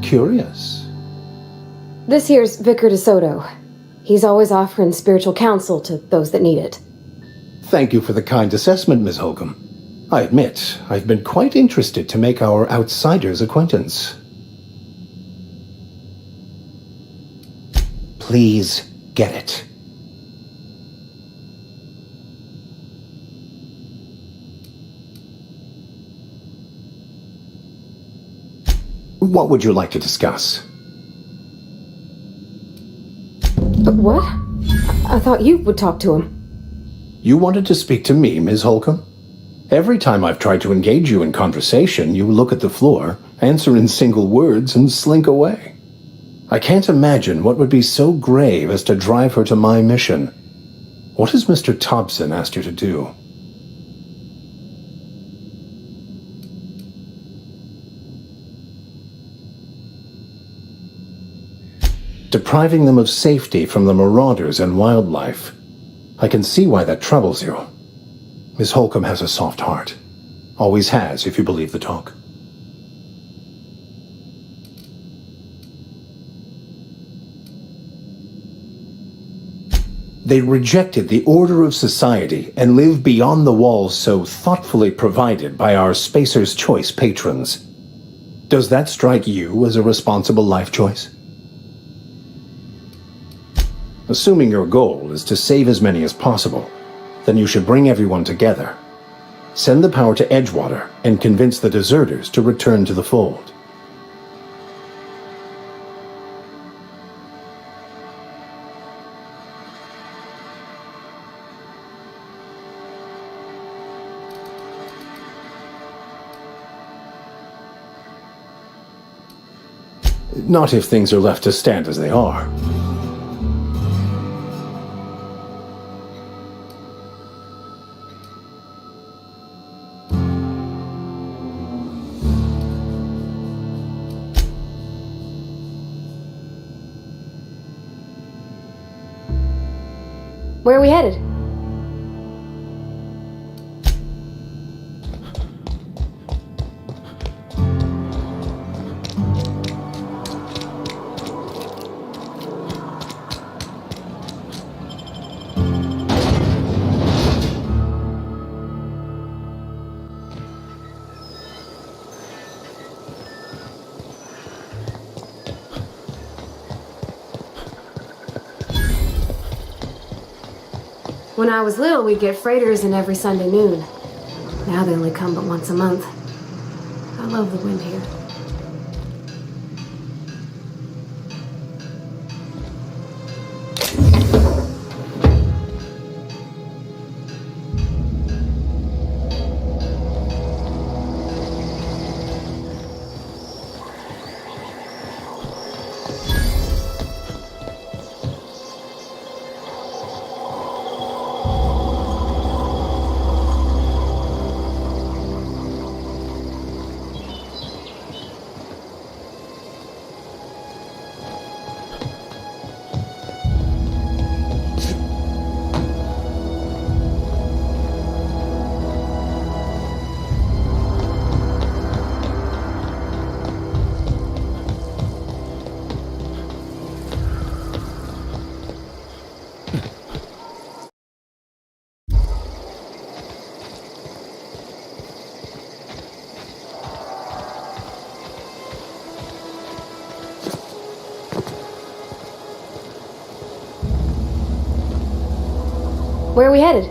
Curious. This here's Vicar DeSoto. He's always offering spiritual counsel to those that need it. Thank you for the kind assessment, Miss Holcomb. I admit, I've been quite interested to make our outsider's acquaintance. Please get it. What would you like to discuss? But what? I thought you would talk to him. You wanted to speak to me, Ms. Holcomb? Every time I've tried to engage you in conversation, you look at the floor, answer in single words, and slink away. I can't imagine what would be so grave as to drive her to my mission. What has Mr. Thompson asked you to do? Depriving them of safety from the marauders and wildlife. I can see why that troubles you. Miss Holcomb has a soft heart. Always has, if you believe the talk. They rejected the order of society and live beyond the walls so thoughtfully provided by our Spacer's Choice patrons. Does that strike you as a responsible life choice? Assuming your goal is to save as many as possible, then you should bring everyone together. Send the power to Edgewater and convince the deserters to return to the fold. Not if things are left to stand as they are. Where are we headed? When I was little, we'd get freighters in every Sunday noon. Now they only come but once a month. I love the wind here. Where are we headed?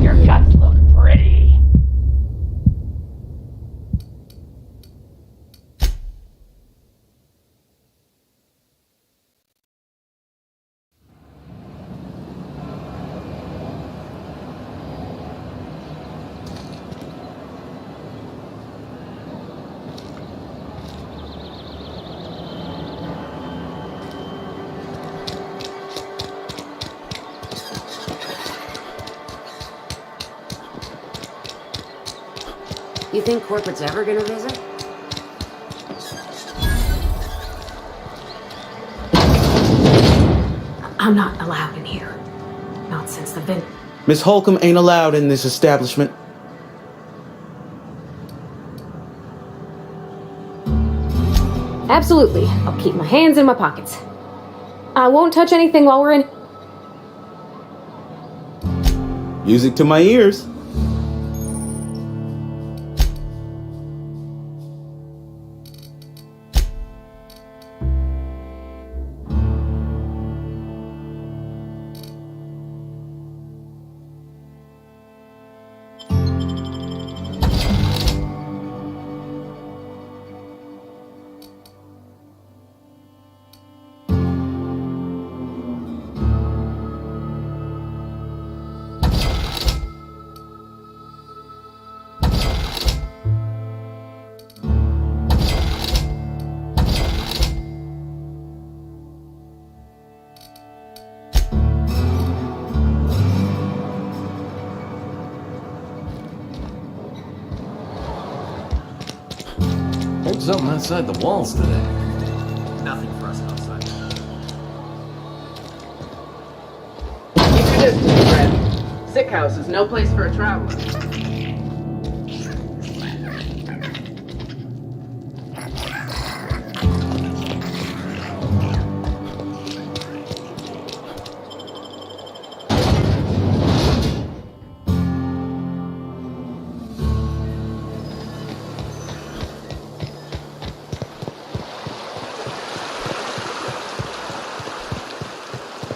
Your guts look pretty. You think corporate's ever gonna visit? I'm not allowed in here. Not since the vent. Miss Holcomb ain't allowed in this establishment. Absolutely. I'll keep my hands in my pockets. I won't touch anything while we're in. Music to my ears. There's something outside the walls today. Nothing for us outside. Keep your distance, friend. Sick house is no place for a traveler.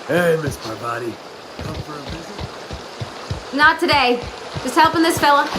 Hey, Miss Parvati. Come for a visit? Not today. Just helping this fella.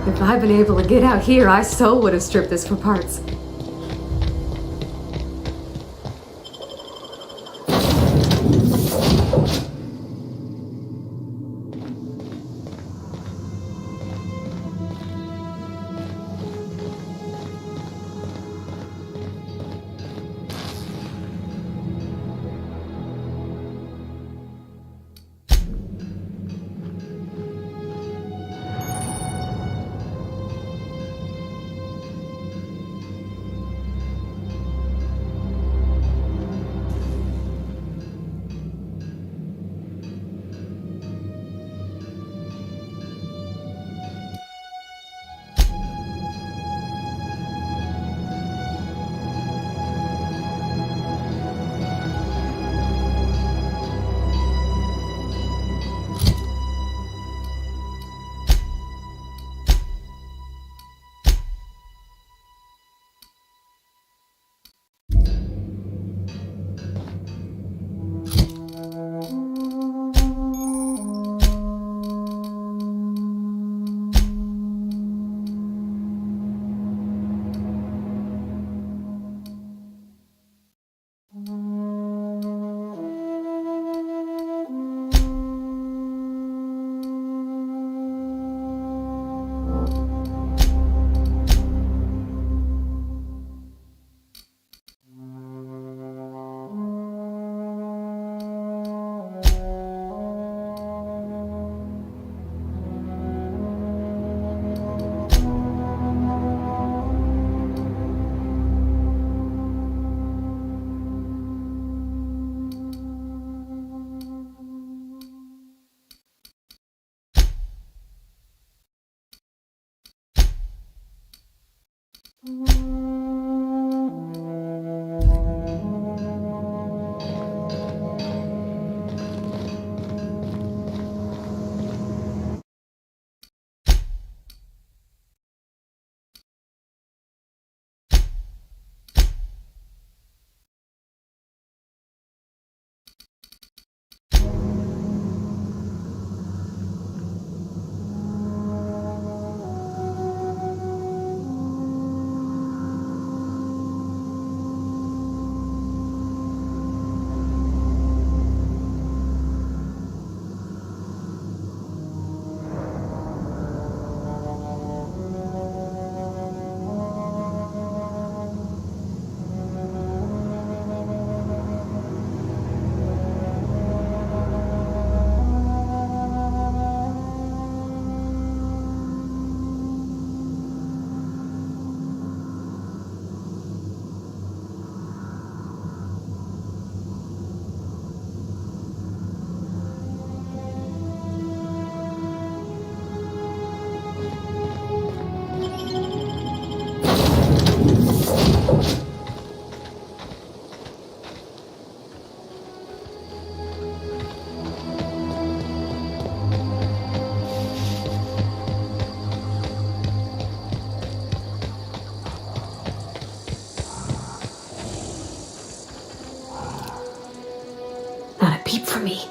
If I'd been able to get out here, I so would have stripped this for parts. from me.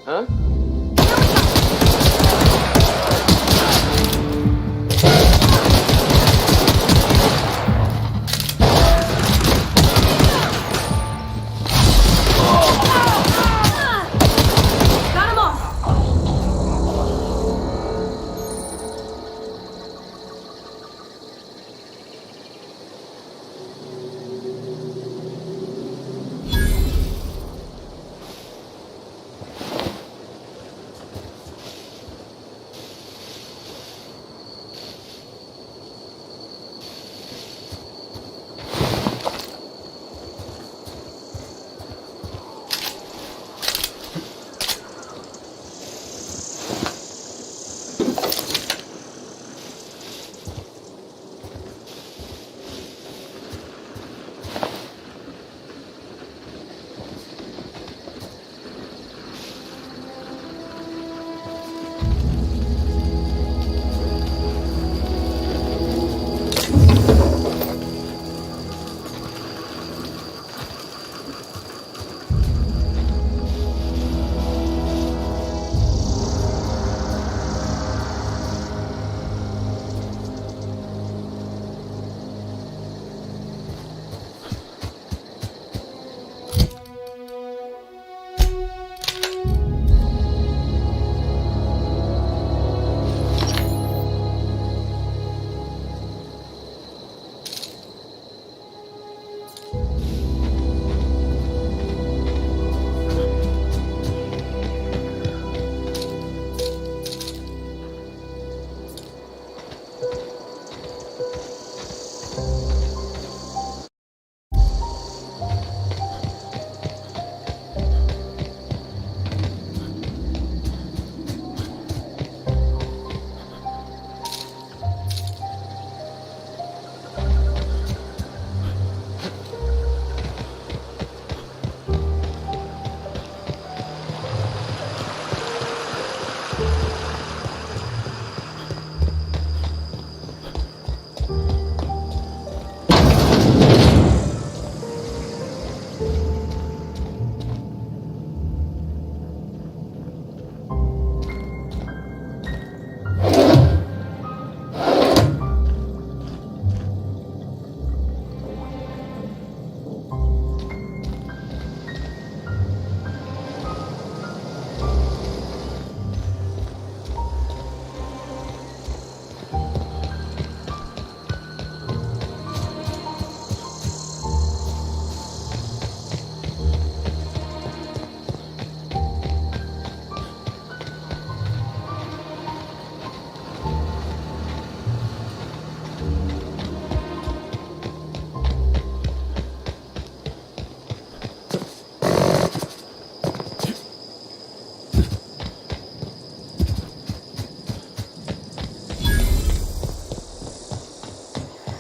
Huh? Got 'em all!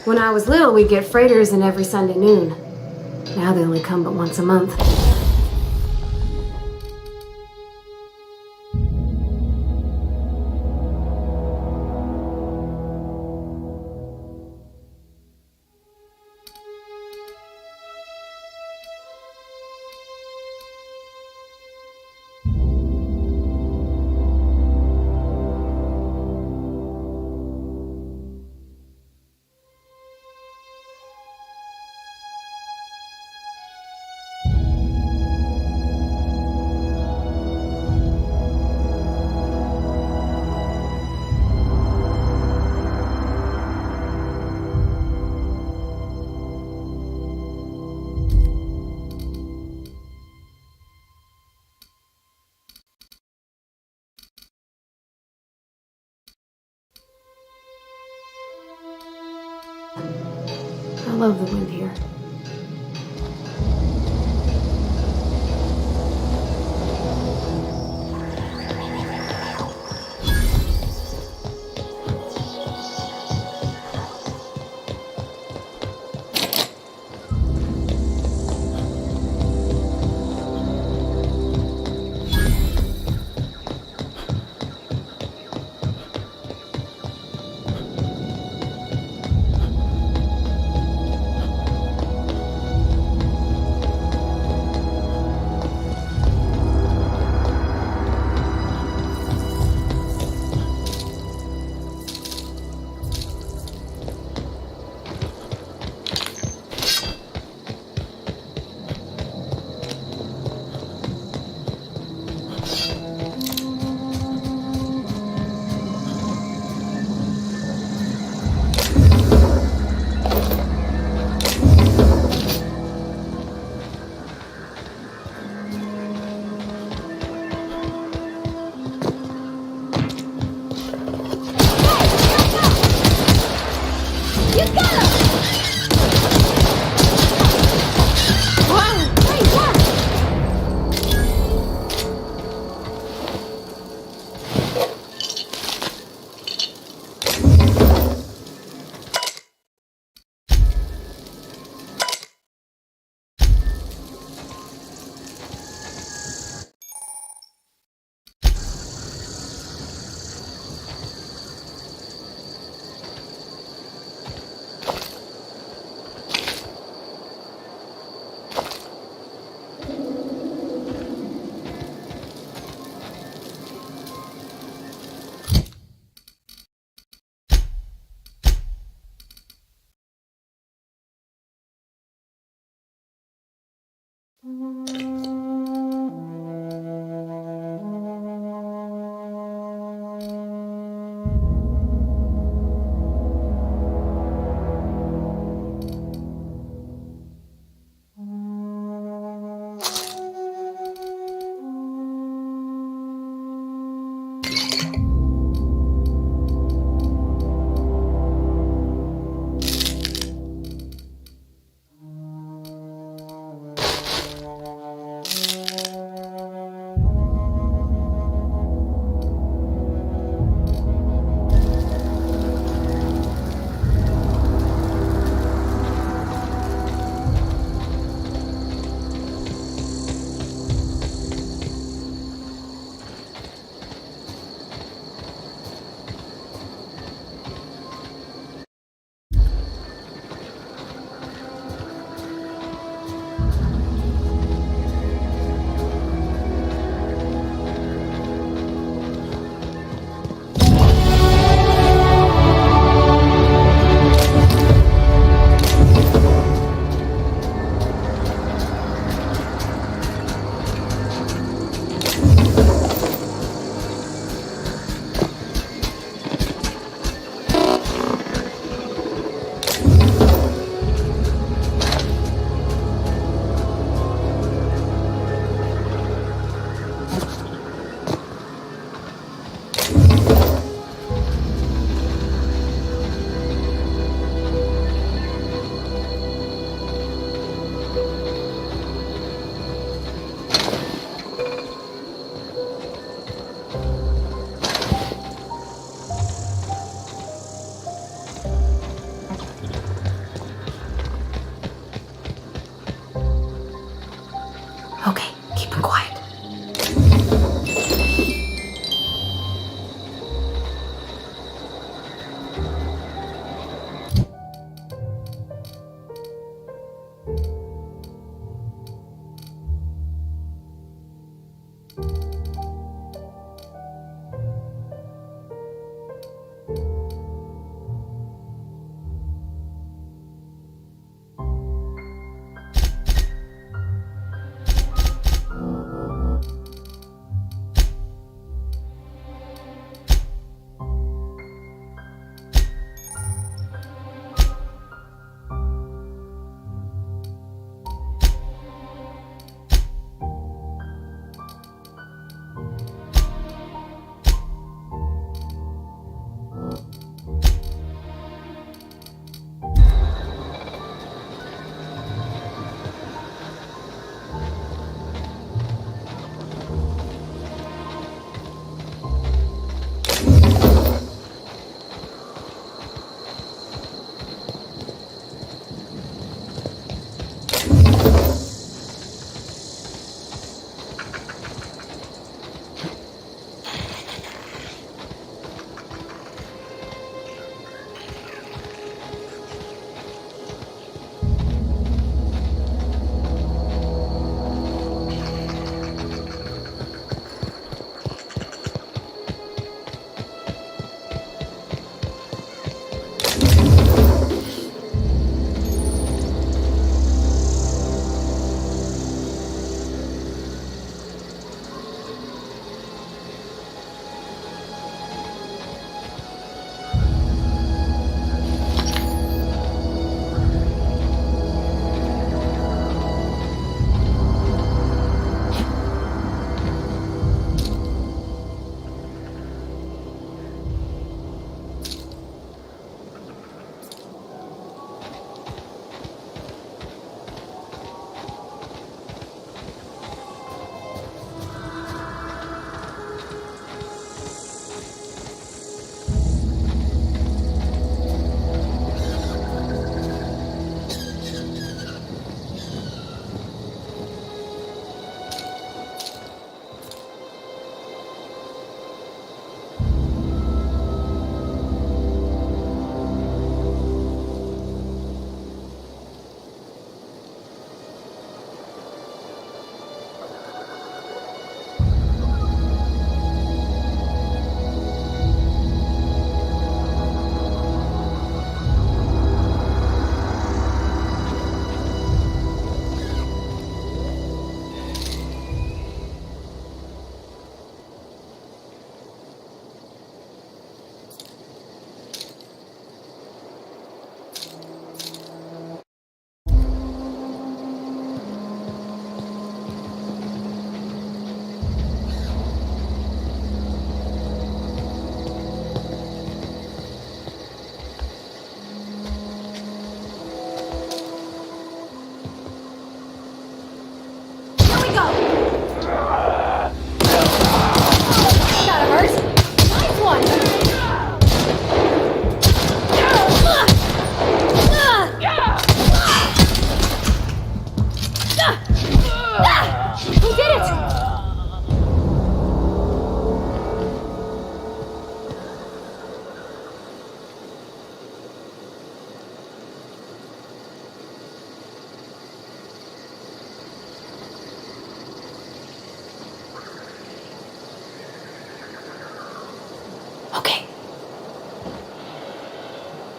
When I was little, we'd get freighters in every Sunday noon. Now they only come but once a month. love the wind here.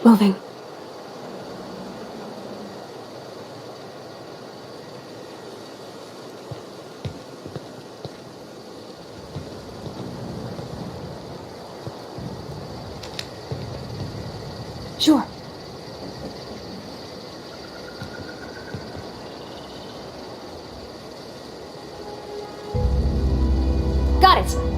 Moving. Sure. Got it.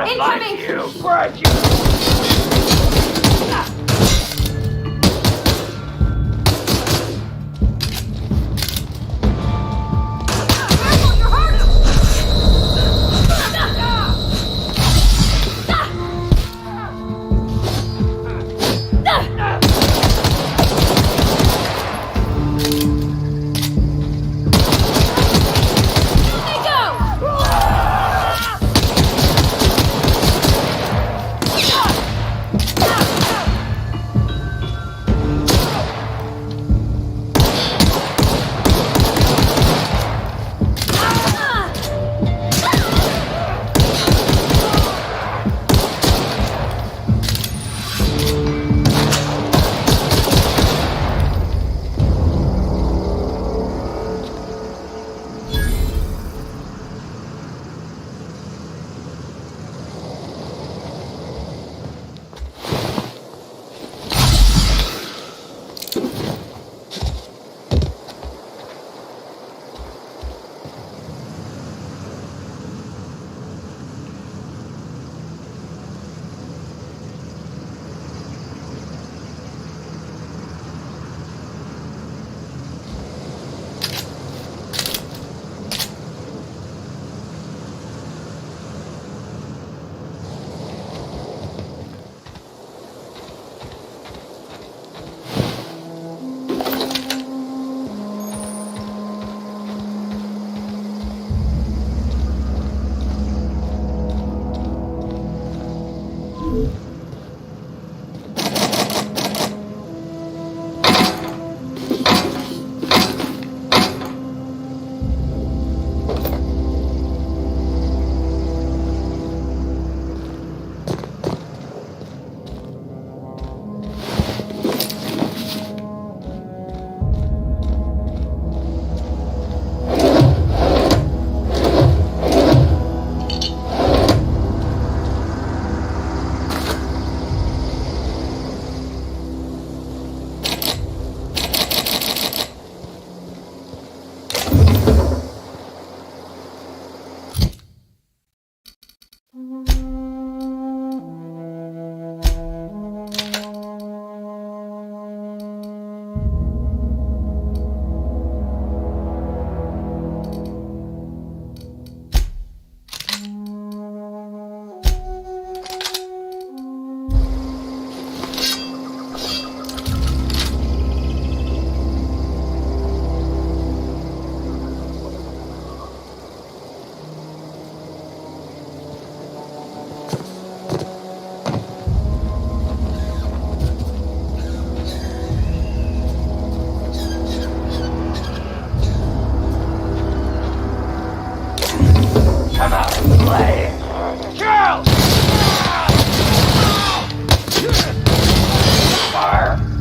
Incoming! You grudge you! Go! Come out and play! Girl! Fire!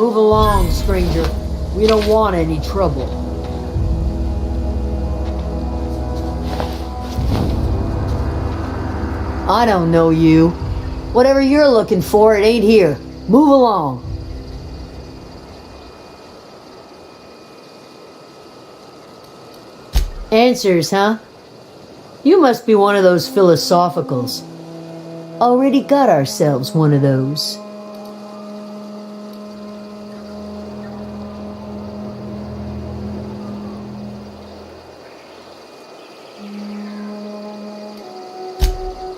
Move along, stranger. We don't want any trouble. I don't know you. Whatever you're looking for, it ain't here. Move along. Answers, huh? You must be one of those philosophicals. Already got ourselves one of those.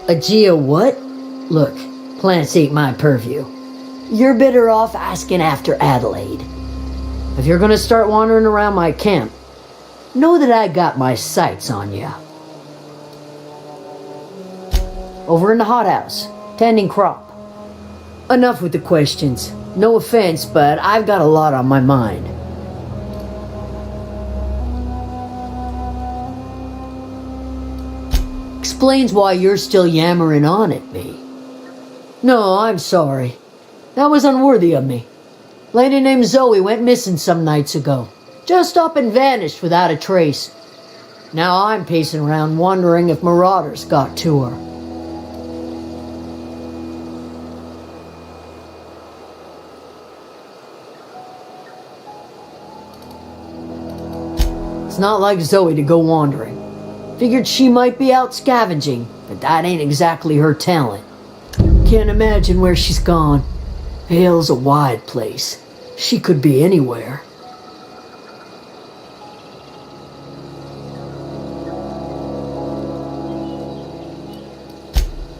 A Geo what? Look, plants ain't my purview. You're better off asking after Adelaide. If you're gonna start wandering around my camp, know that I got my sights on ya. Over in the hothouse, tending crop. Enough with the questions. No offense, but I've got a lot on my mind. Explains why you're still yammering on at me. No, I'm sorry. That was unworthy of me. Lady named Zoe went missing some nights ago. Just up and vanished without a trace. Now I'm pacing around wondering if marauders got to her. It's not like Zoe to go wandering. Figured she might be out scavenging, but that ain't exactly her talent. Can't imagine where she's gone. Vale's a wide place. She could be anywhere.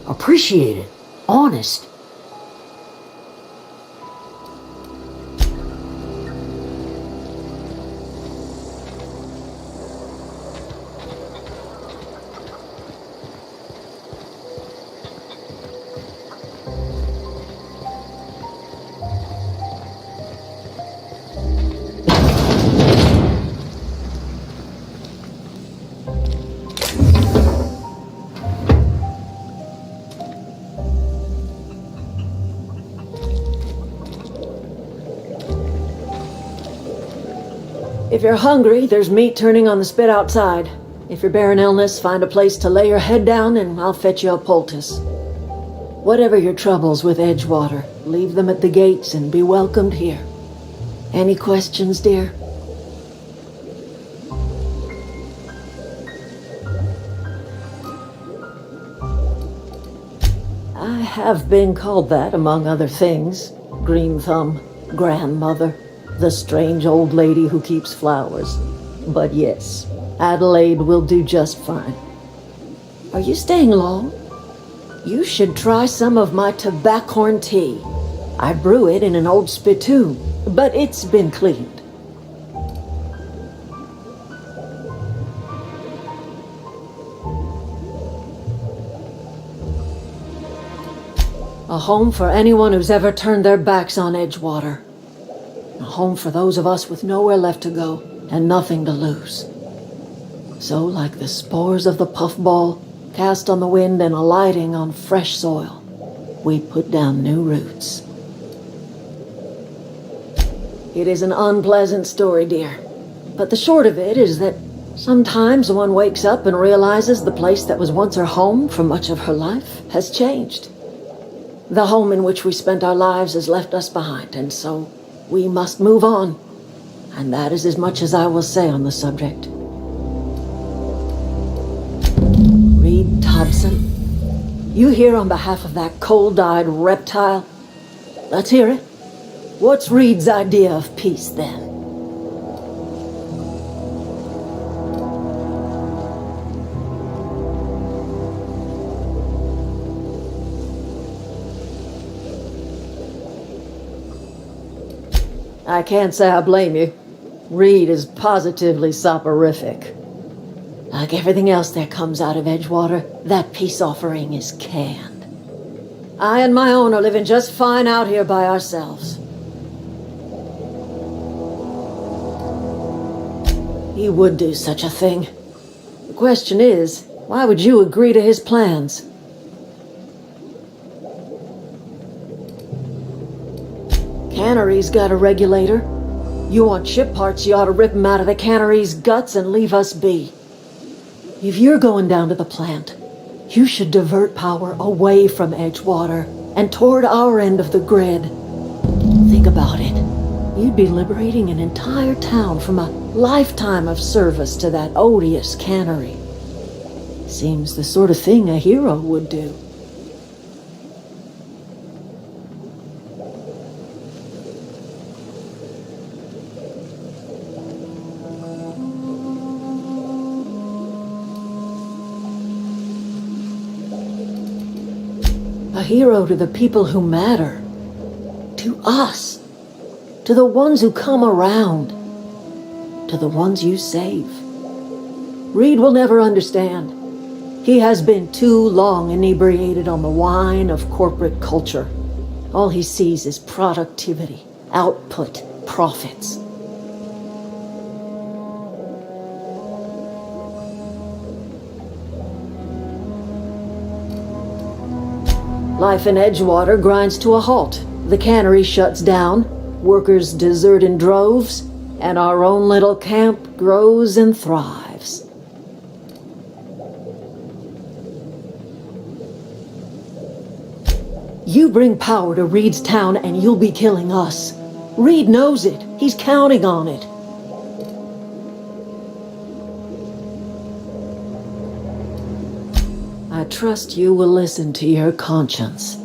Appreciate it. Honest. If you're hungry, there's meat turning on the spit outside. If you're bearing illness, find a place to lay your head down and I'll fetch you a poultice. Whatever your troubles with Edgewater, leave them at the gates and be welcomed here. Any questions, dear? I have been called that, among other things. Green Thumb, grandmother, the strange old lady who keeps flowers. But yes, Adelaide will do just fine. Are you staying long? You should try some of my tobaccorn tea. I brew it in an old spittoon, but it's been cleaned. A home for anyone who's ever turned their backs on Edgewater. A home for those of us with nowhere left to go and nothing to lose. So, like the spores of the puffball, cast on the wind and alighting on fresh soil, we put down new roots. It is an unpleasant story, dear. But the short of it is that sometimes one wakes up and realizes the place that was once her home for much of her life has changed. The home in which we spent our lives has left us behind, and so we must move on. And that is as much as I will say on the subject. Reed Thompson, you here on behalf of that cold-eyed reptile? Let's hear it. What's Reed's idea of peace, then? I can't say I blame you. Reed is positively soporific. Like everything else that comes out of Edgewater, that peace offering is canned. I and my own are living just fine out here by ourselves. He would do such a thing. The question is, why would you agree to his plans? cannery's got a regulator. You want ship parts, you ought to rip 'em out of the cannery's guts and leave us be. If you're going down to the plant, you should divert power away from Edgewater and toward our end of the grid. Think about it. You'd be liberating an entire town from a lifetime of service to that odious cannery. Seems the sort of thing a hero would do. A hero to the people who matter. To us. To the ones who come around. To the ones you save. Reed will never understand. He has been too long inebriated on the wine of corporate culture. All he sees is productivity, output, profits. Life in Edgewater grinds to a halt. The cannery shuts down, workers desert in droves, and our own little camp grows and thrives. You bring power to Reed's town and you'll be killing us. Reed knows it. He's counting on it. I trust you will listen to your conscience.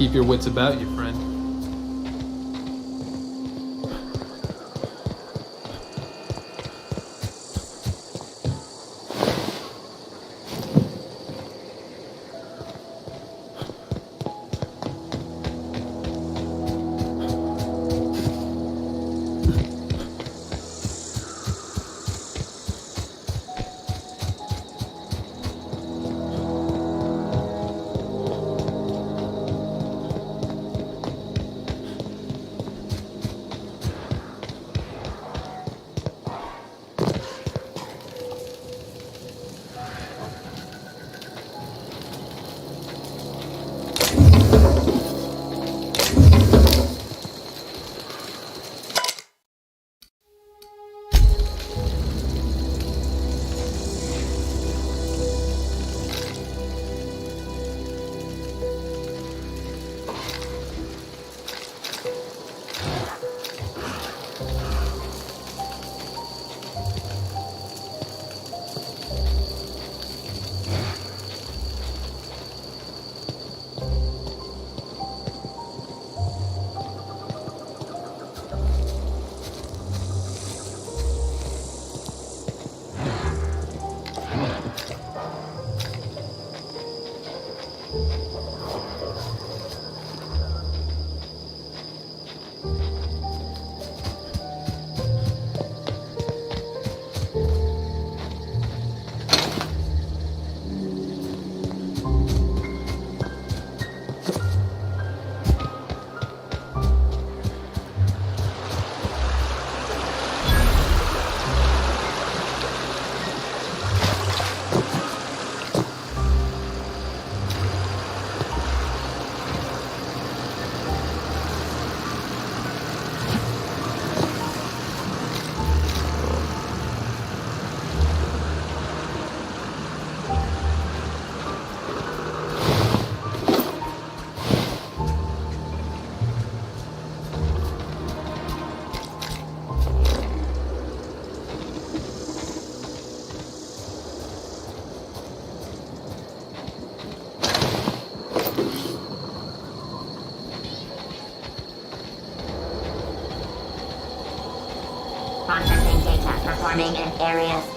Keep your wits about you, friend. Processing data, performing in areas.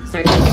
Searching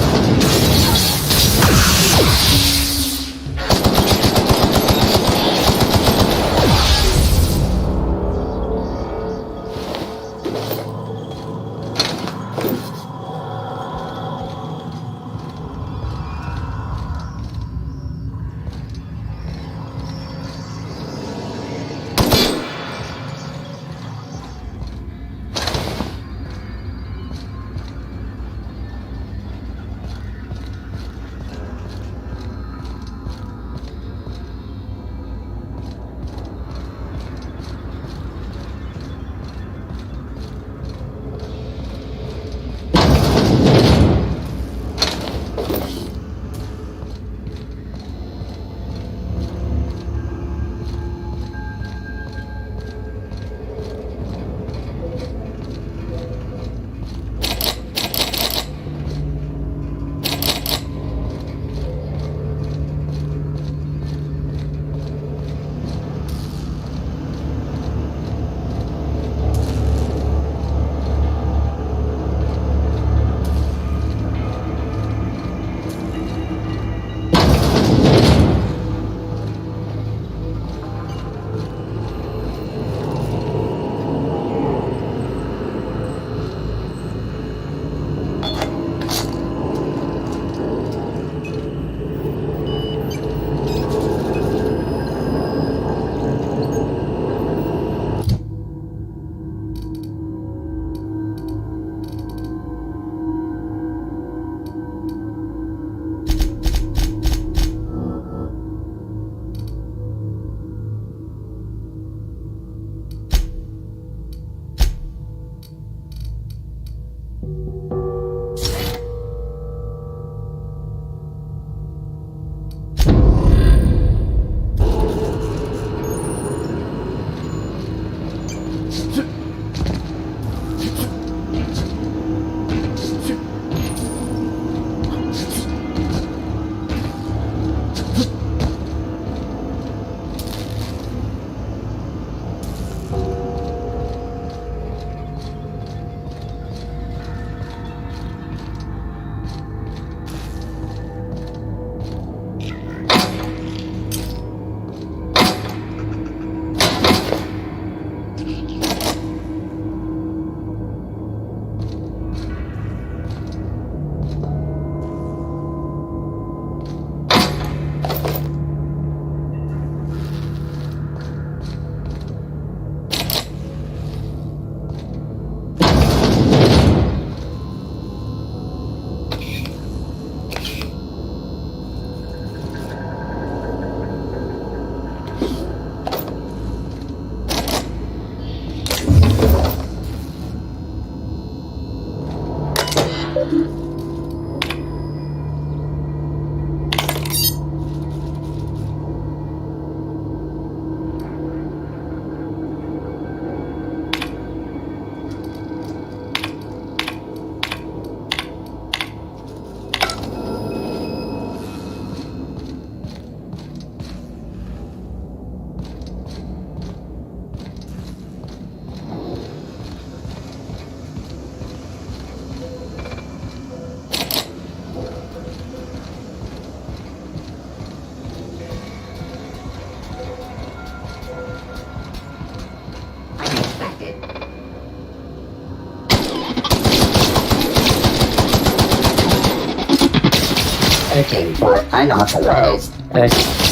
for unauthorized person.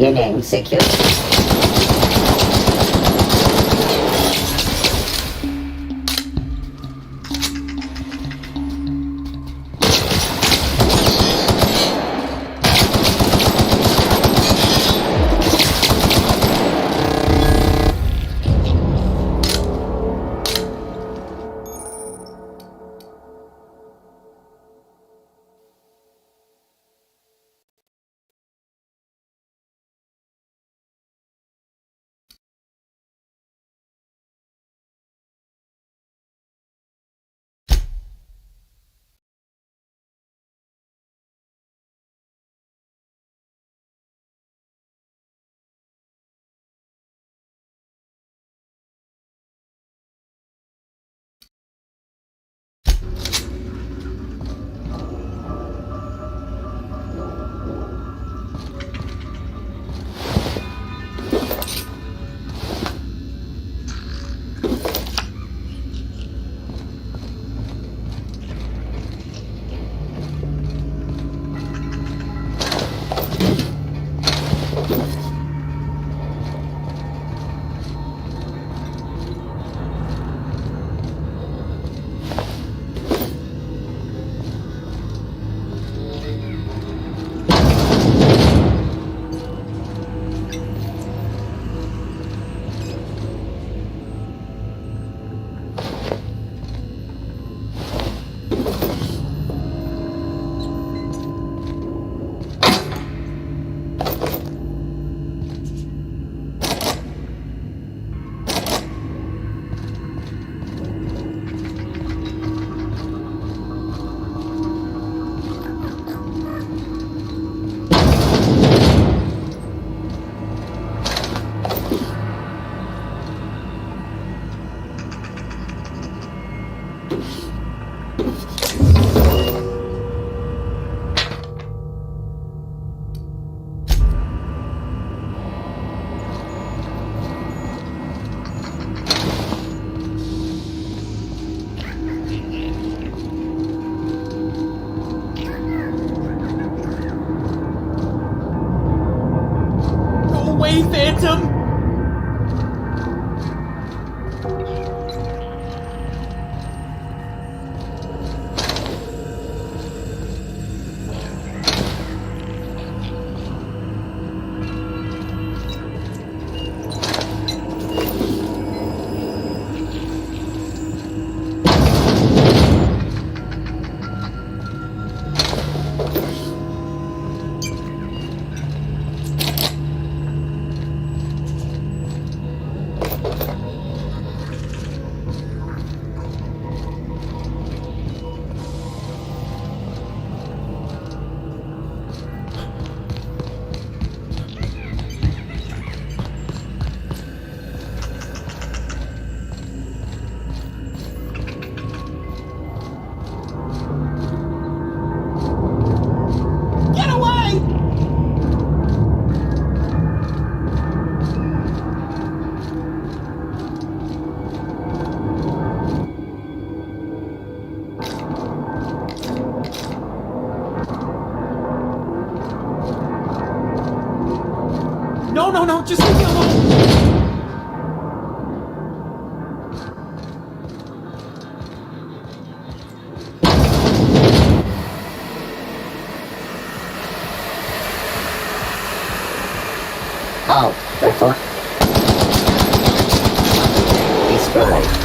Beginning security. Phantom! No, just leave me alone! Oh, therefore. Destroyed.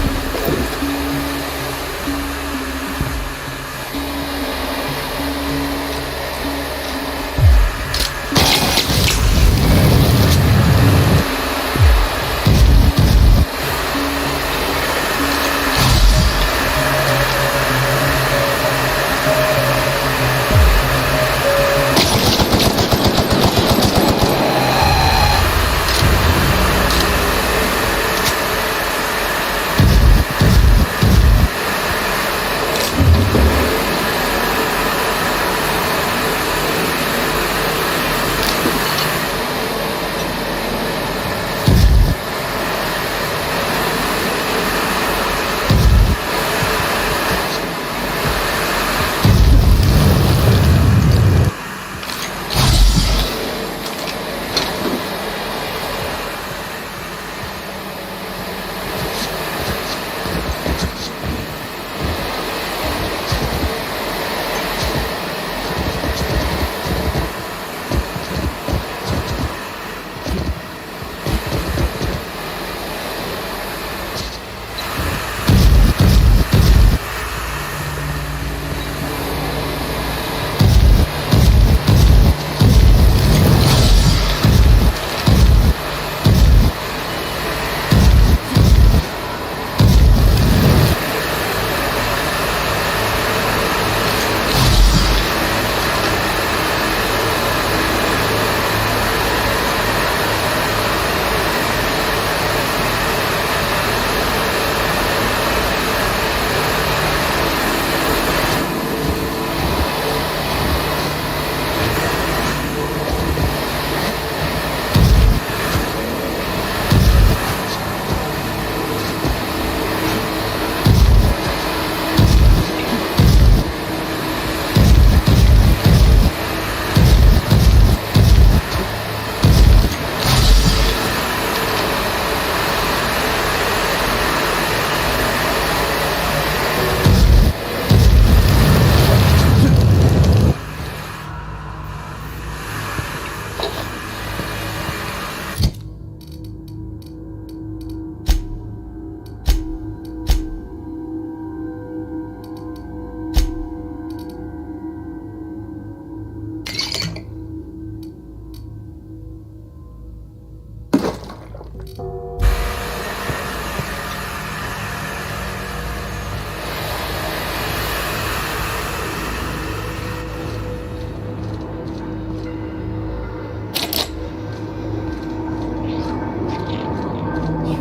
You're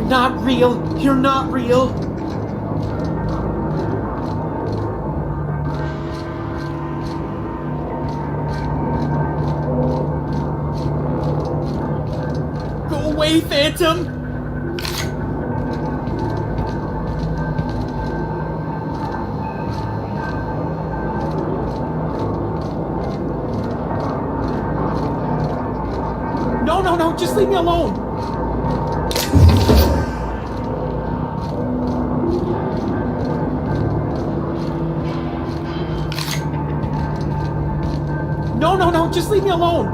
not real. You're not real. Go away, Phantom! No, just leave me alone! No, just leave me alone!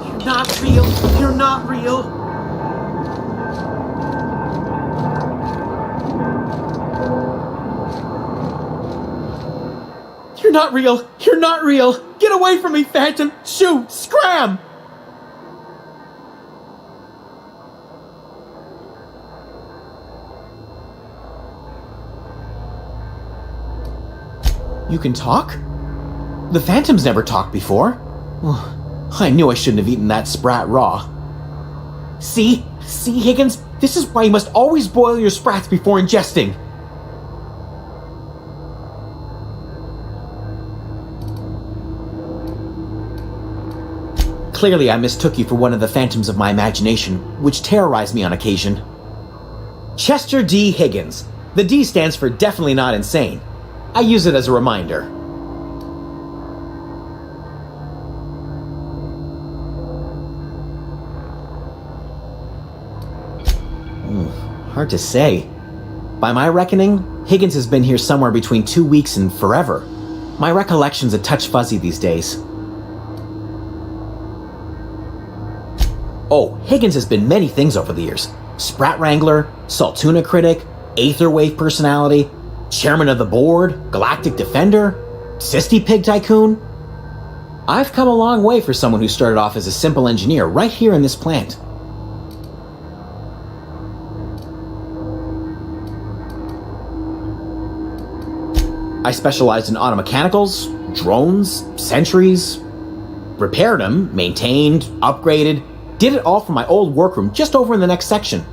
You're not real! You're not real! You're not real! You're not real! Get away from me, Phantom! Shoot! Scram! You can talk? The Phantom's never talked before. I knew I shouldn't have eaten that sprat raw. See, Higgins? This is why you must always boil your sprats before ingesting. Clearly, I mistook you for one of the phantoms of my imagination, which terrorized me on occasion. Chester D. Higgins. The D stands for definitely not insane. I use it as a reminder. Hard to say. By my reckoning, Higgins has been here somewhere between 2 weeks and forever. My recollection's a touch fuzzy these days. Oh, Higgins has been many things over the years. Sprat Wrangler, Saltuna Critic, Aetherwave Personality, Chairman of the Board, Galactic Defender, Sisty Pig Tycoon. I've come a long way for someone who started off as a simple engineer right here in this plant. I specialized in automechanicals, drones, sentries, repaired them, maintained, upgraded, did it all from my old workroom just over in the next section.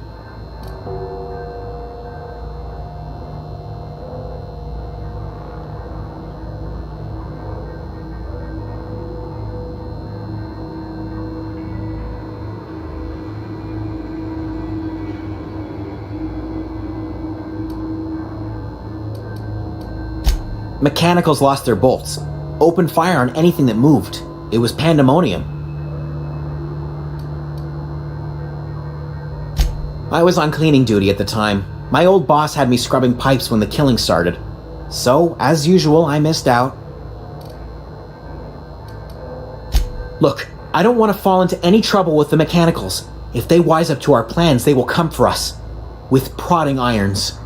Mechanicals lost their bolts, opened fire on anything that moved. It was pandemonium. I was on cleaning duty at the time. My old boss had me scrubbing pipes when the killing started. So, as usual, I missed out. Look, I don't want to fall into any trouble with the mechanicals. If they wise up to our plans, they will come for us. With prodding irons.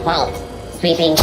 Halt. Sweeping.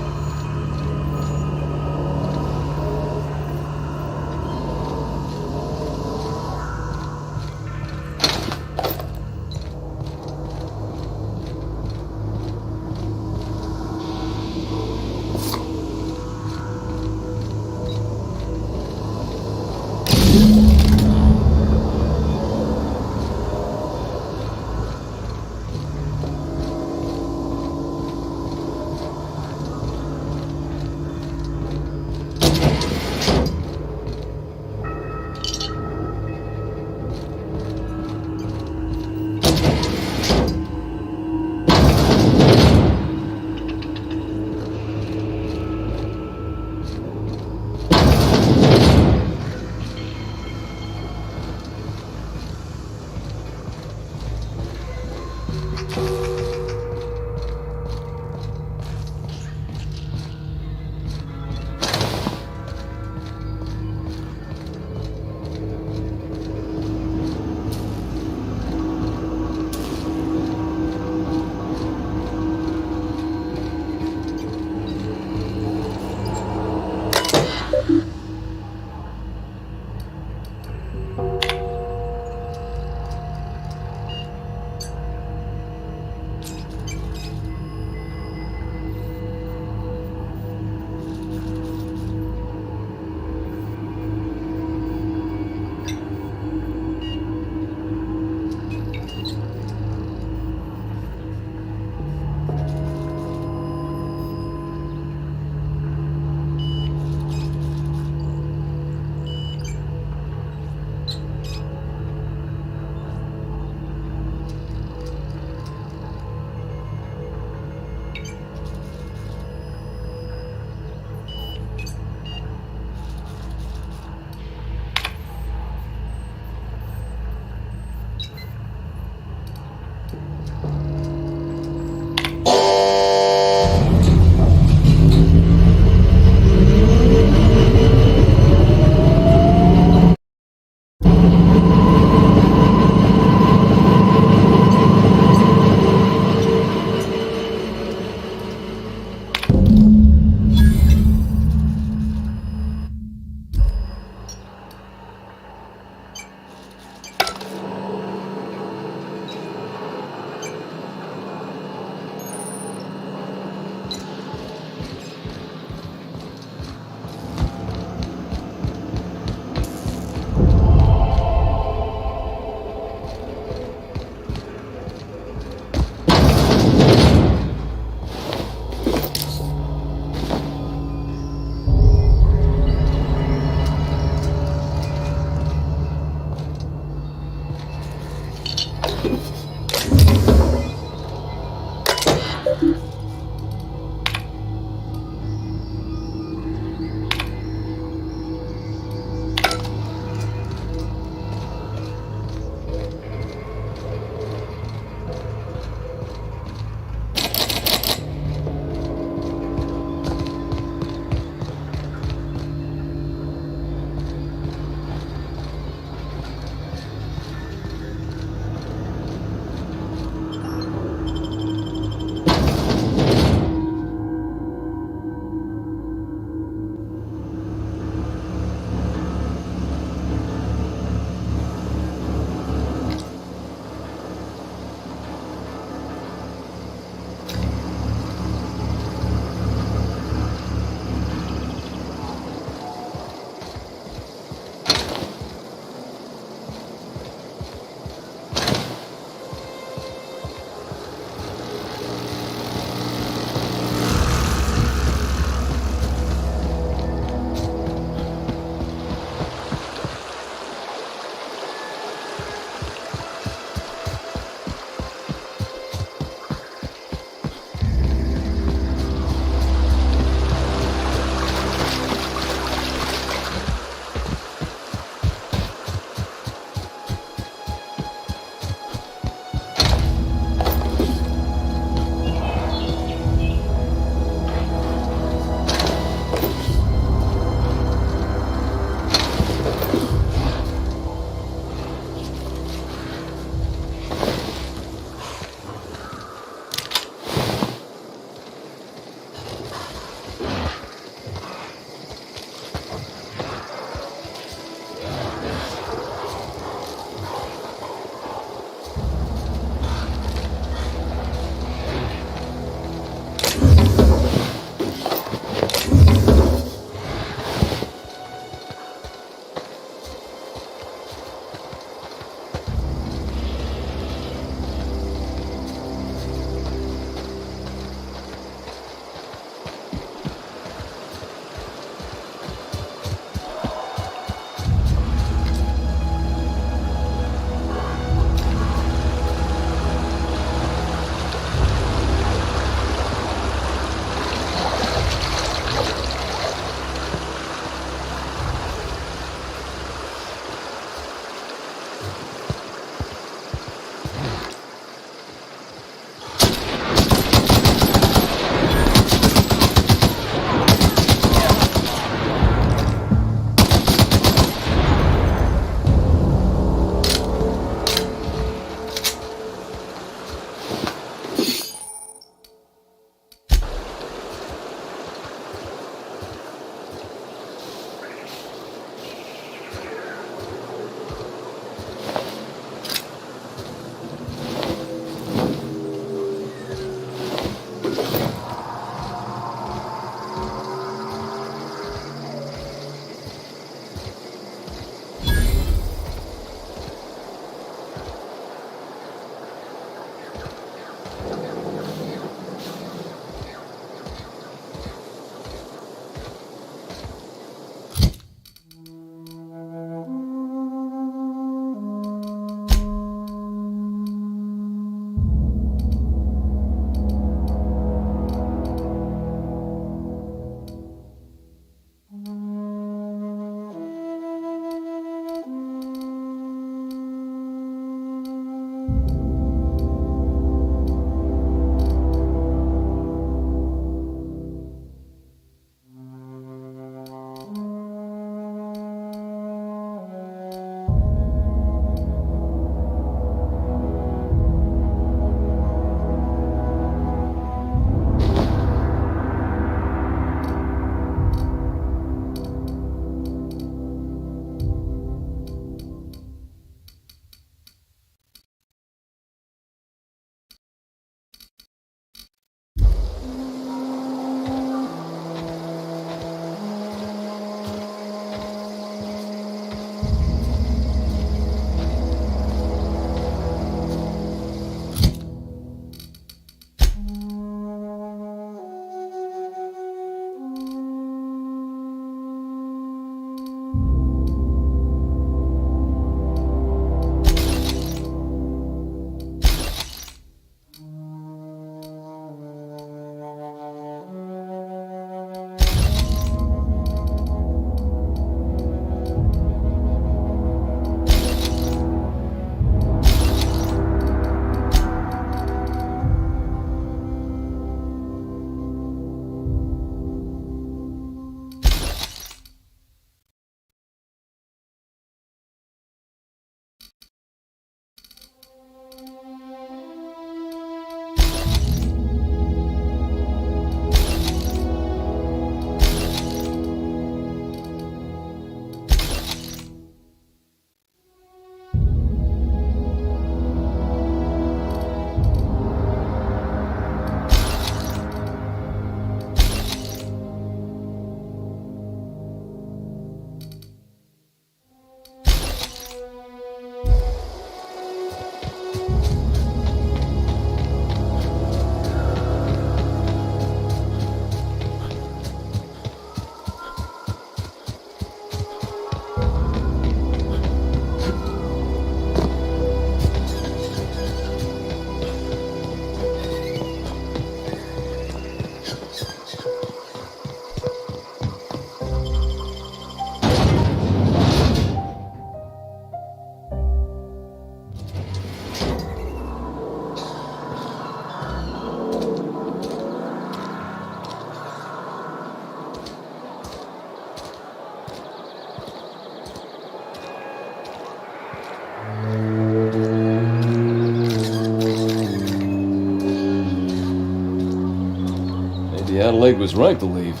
Adelaide was right to leave.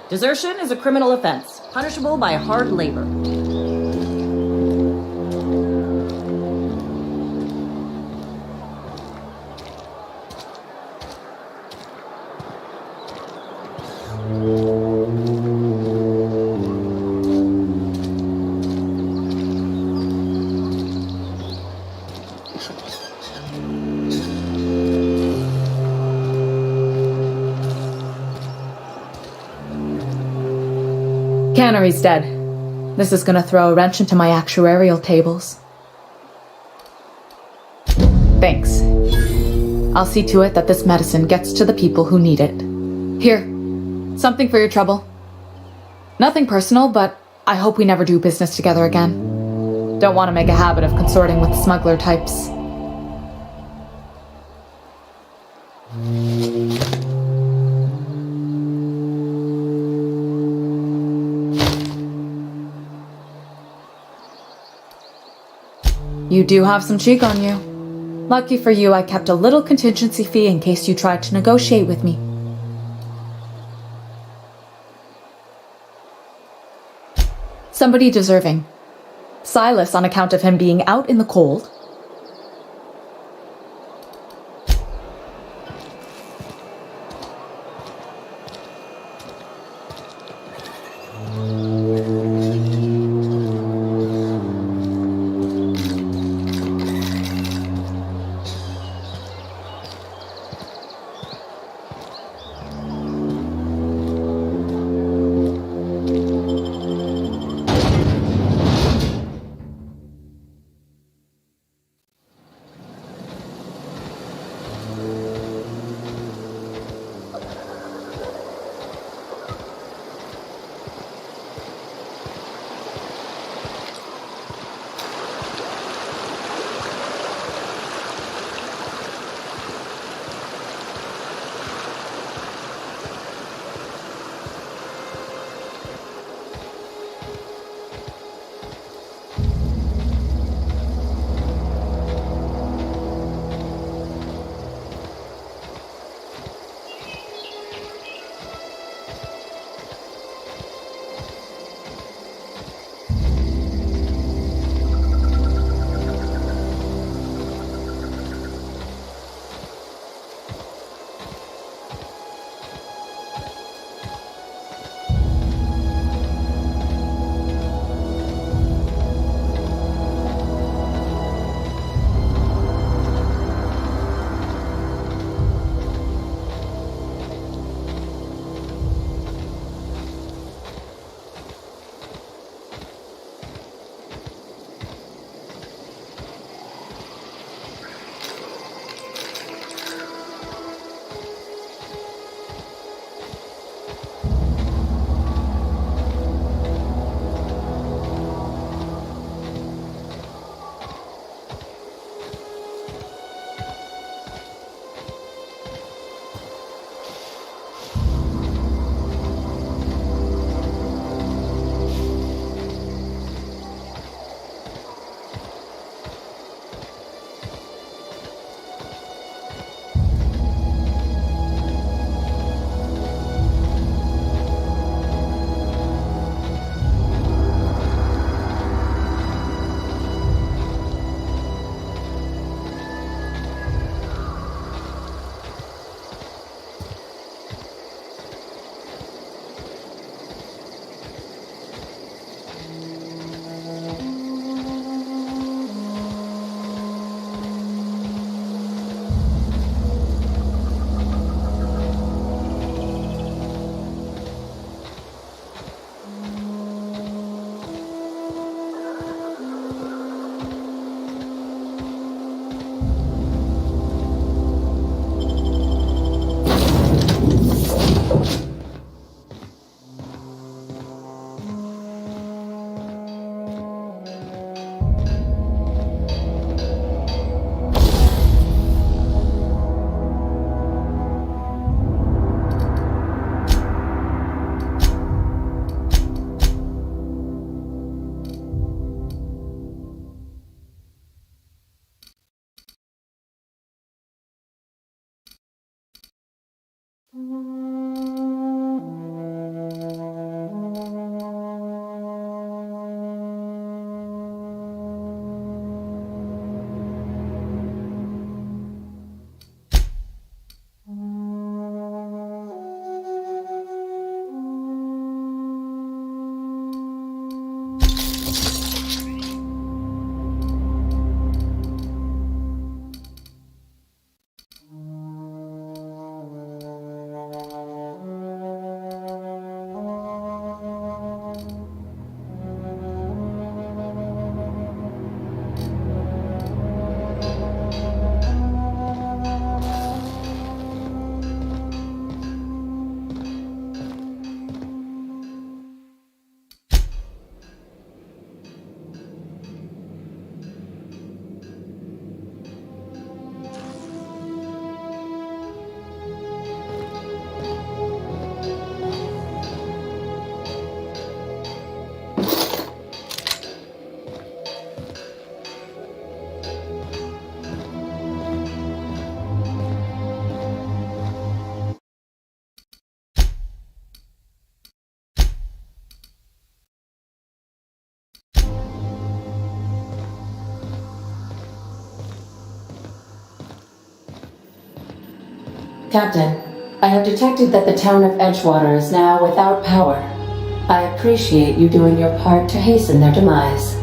Desertion is a criminal offense, punishable by hard labor. Cannery's dead. This is gonna throw a wrench into my actuarial tables. Thanks. I'll see to it that this medicine gets to the people who need it. Here, something for your trouble. Nothing personal, but I hope we never do business together again. Don't want to make a habit of consorting with smuggler types. You do have some cheek on you. Lucky for you, I kept a little contingency fee in case you tried to negotiate with me. Somebody deserving. Silas on account of him being out in the cold. Captain, I have detected that the town of Edgewater is now without power. I appreciate you doing your part to hasten their demise.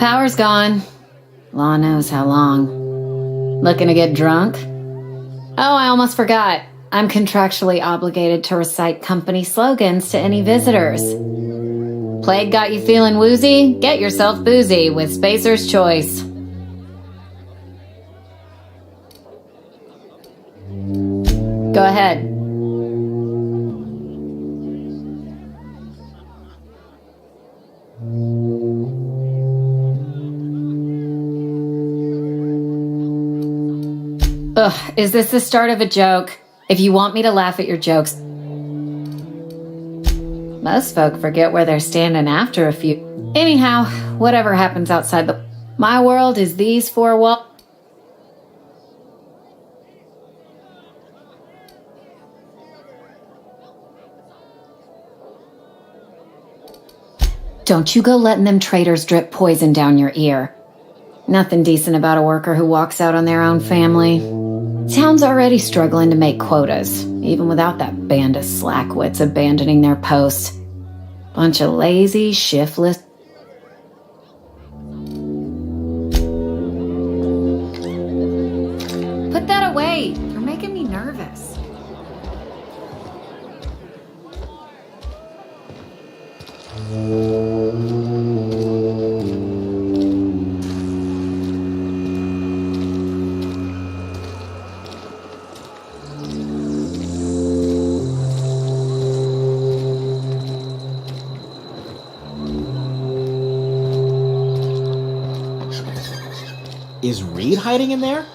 Power's gone. Law knows how long. Looking to get drunk? Oh, I almost forgot. I'm contractually obligated to recite company slogans to any visitors. Plague got you feeling woozy? Get yourself boozy with Spacer's Choice. Go ahead. Ugh, is this the start of a joke? If you want me to laugh at your jokes. Most folk forget where they're standing after a few. Anyhow, whatever happens outside my world is these four walls. Don't you go letting them traitors drip poison down your ear. Nothing decent about a worker who walks out on their own family. Town's already struggling to make quotas, even without that band of slackwits abandoning their posts. Bunch of lazy, shiftless... Put that away! You're making me nervous. Is Reed hiding in there?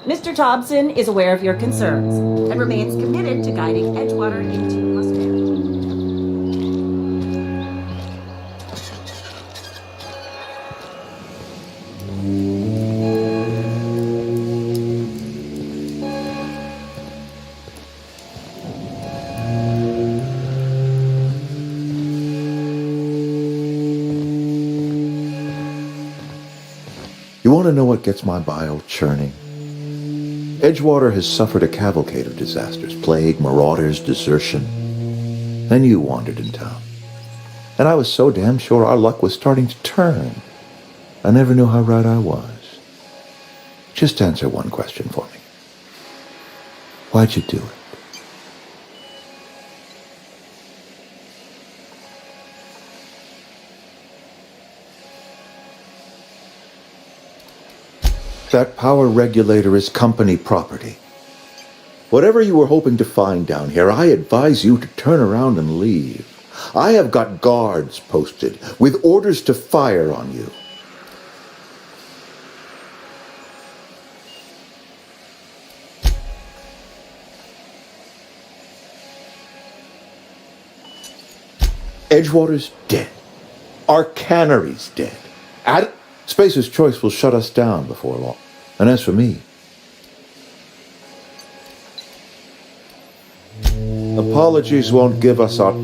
Mr. Thompson is aware of your concerns and remains committed to guiding Edgewater into prosperity. You want to know what gets my bile churning? Edgewater has suffered a cavalcade of disasters, plague, marauders, desertion. Then you wandered in town. And I was so damn sure our luck was starting to turn. I never knew how right I was. Just answer one question for me. Why'd you do it? That power regulator is company property. Whatever you were hoping to find down here, I advise you to turn around and leave. I have got guards posted with orders to fire on you. Edgewater's dead. Our cannery's dead. Spacer's Choice will shut us down before long. And as for me, apologies won't give us our...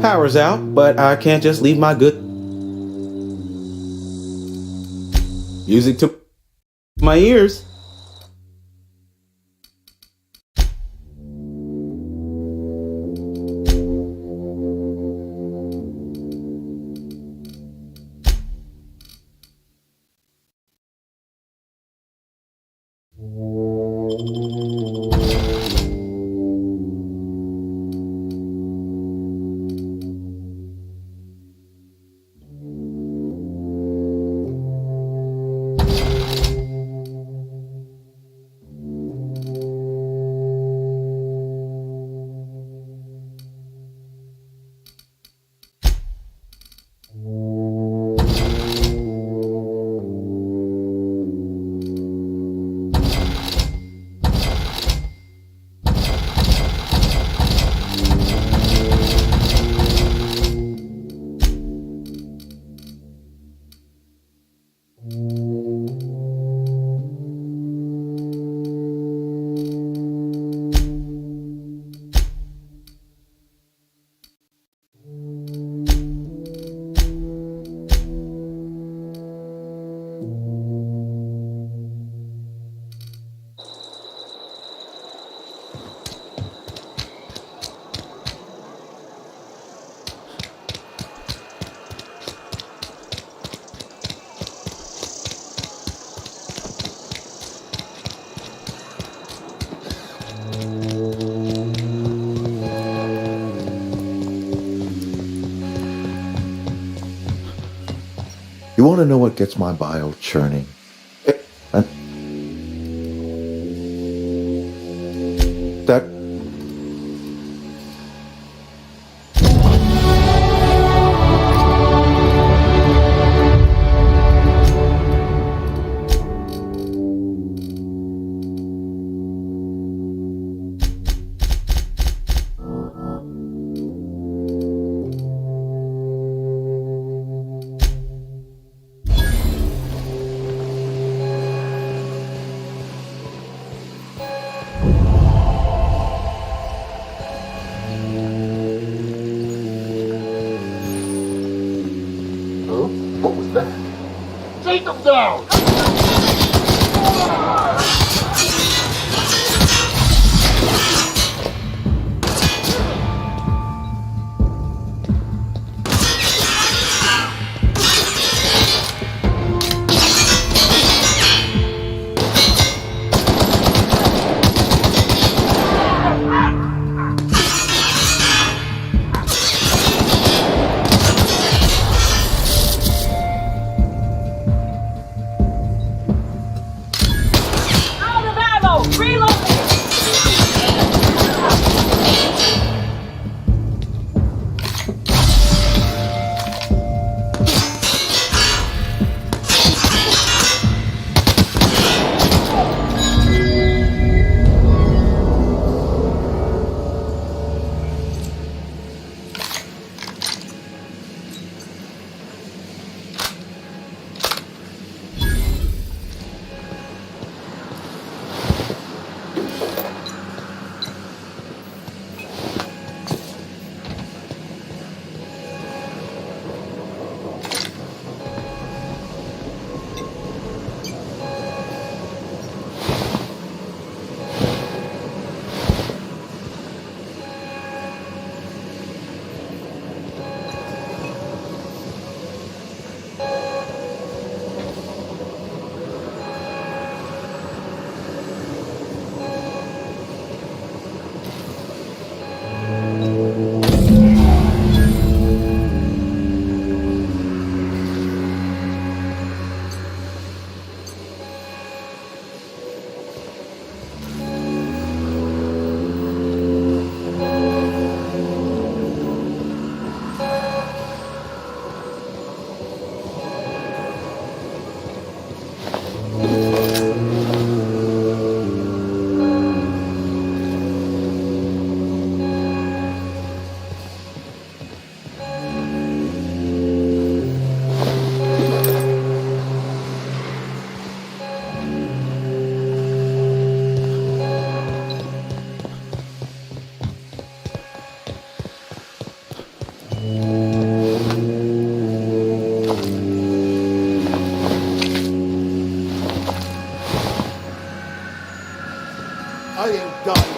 Power's out, but I can't just leave my good music to my ears. You want to know what gets my bile churning? That What was that? Take them down! I am done.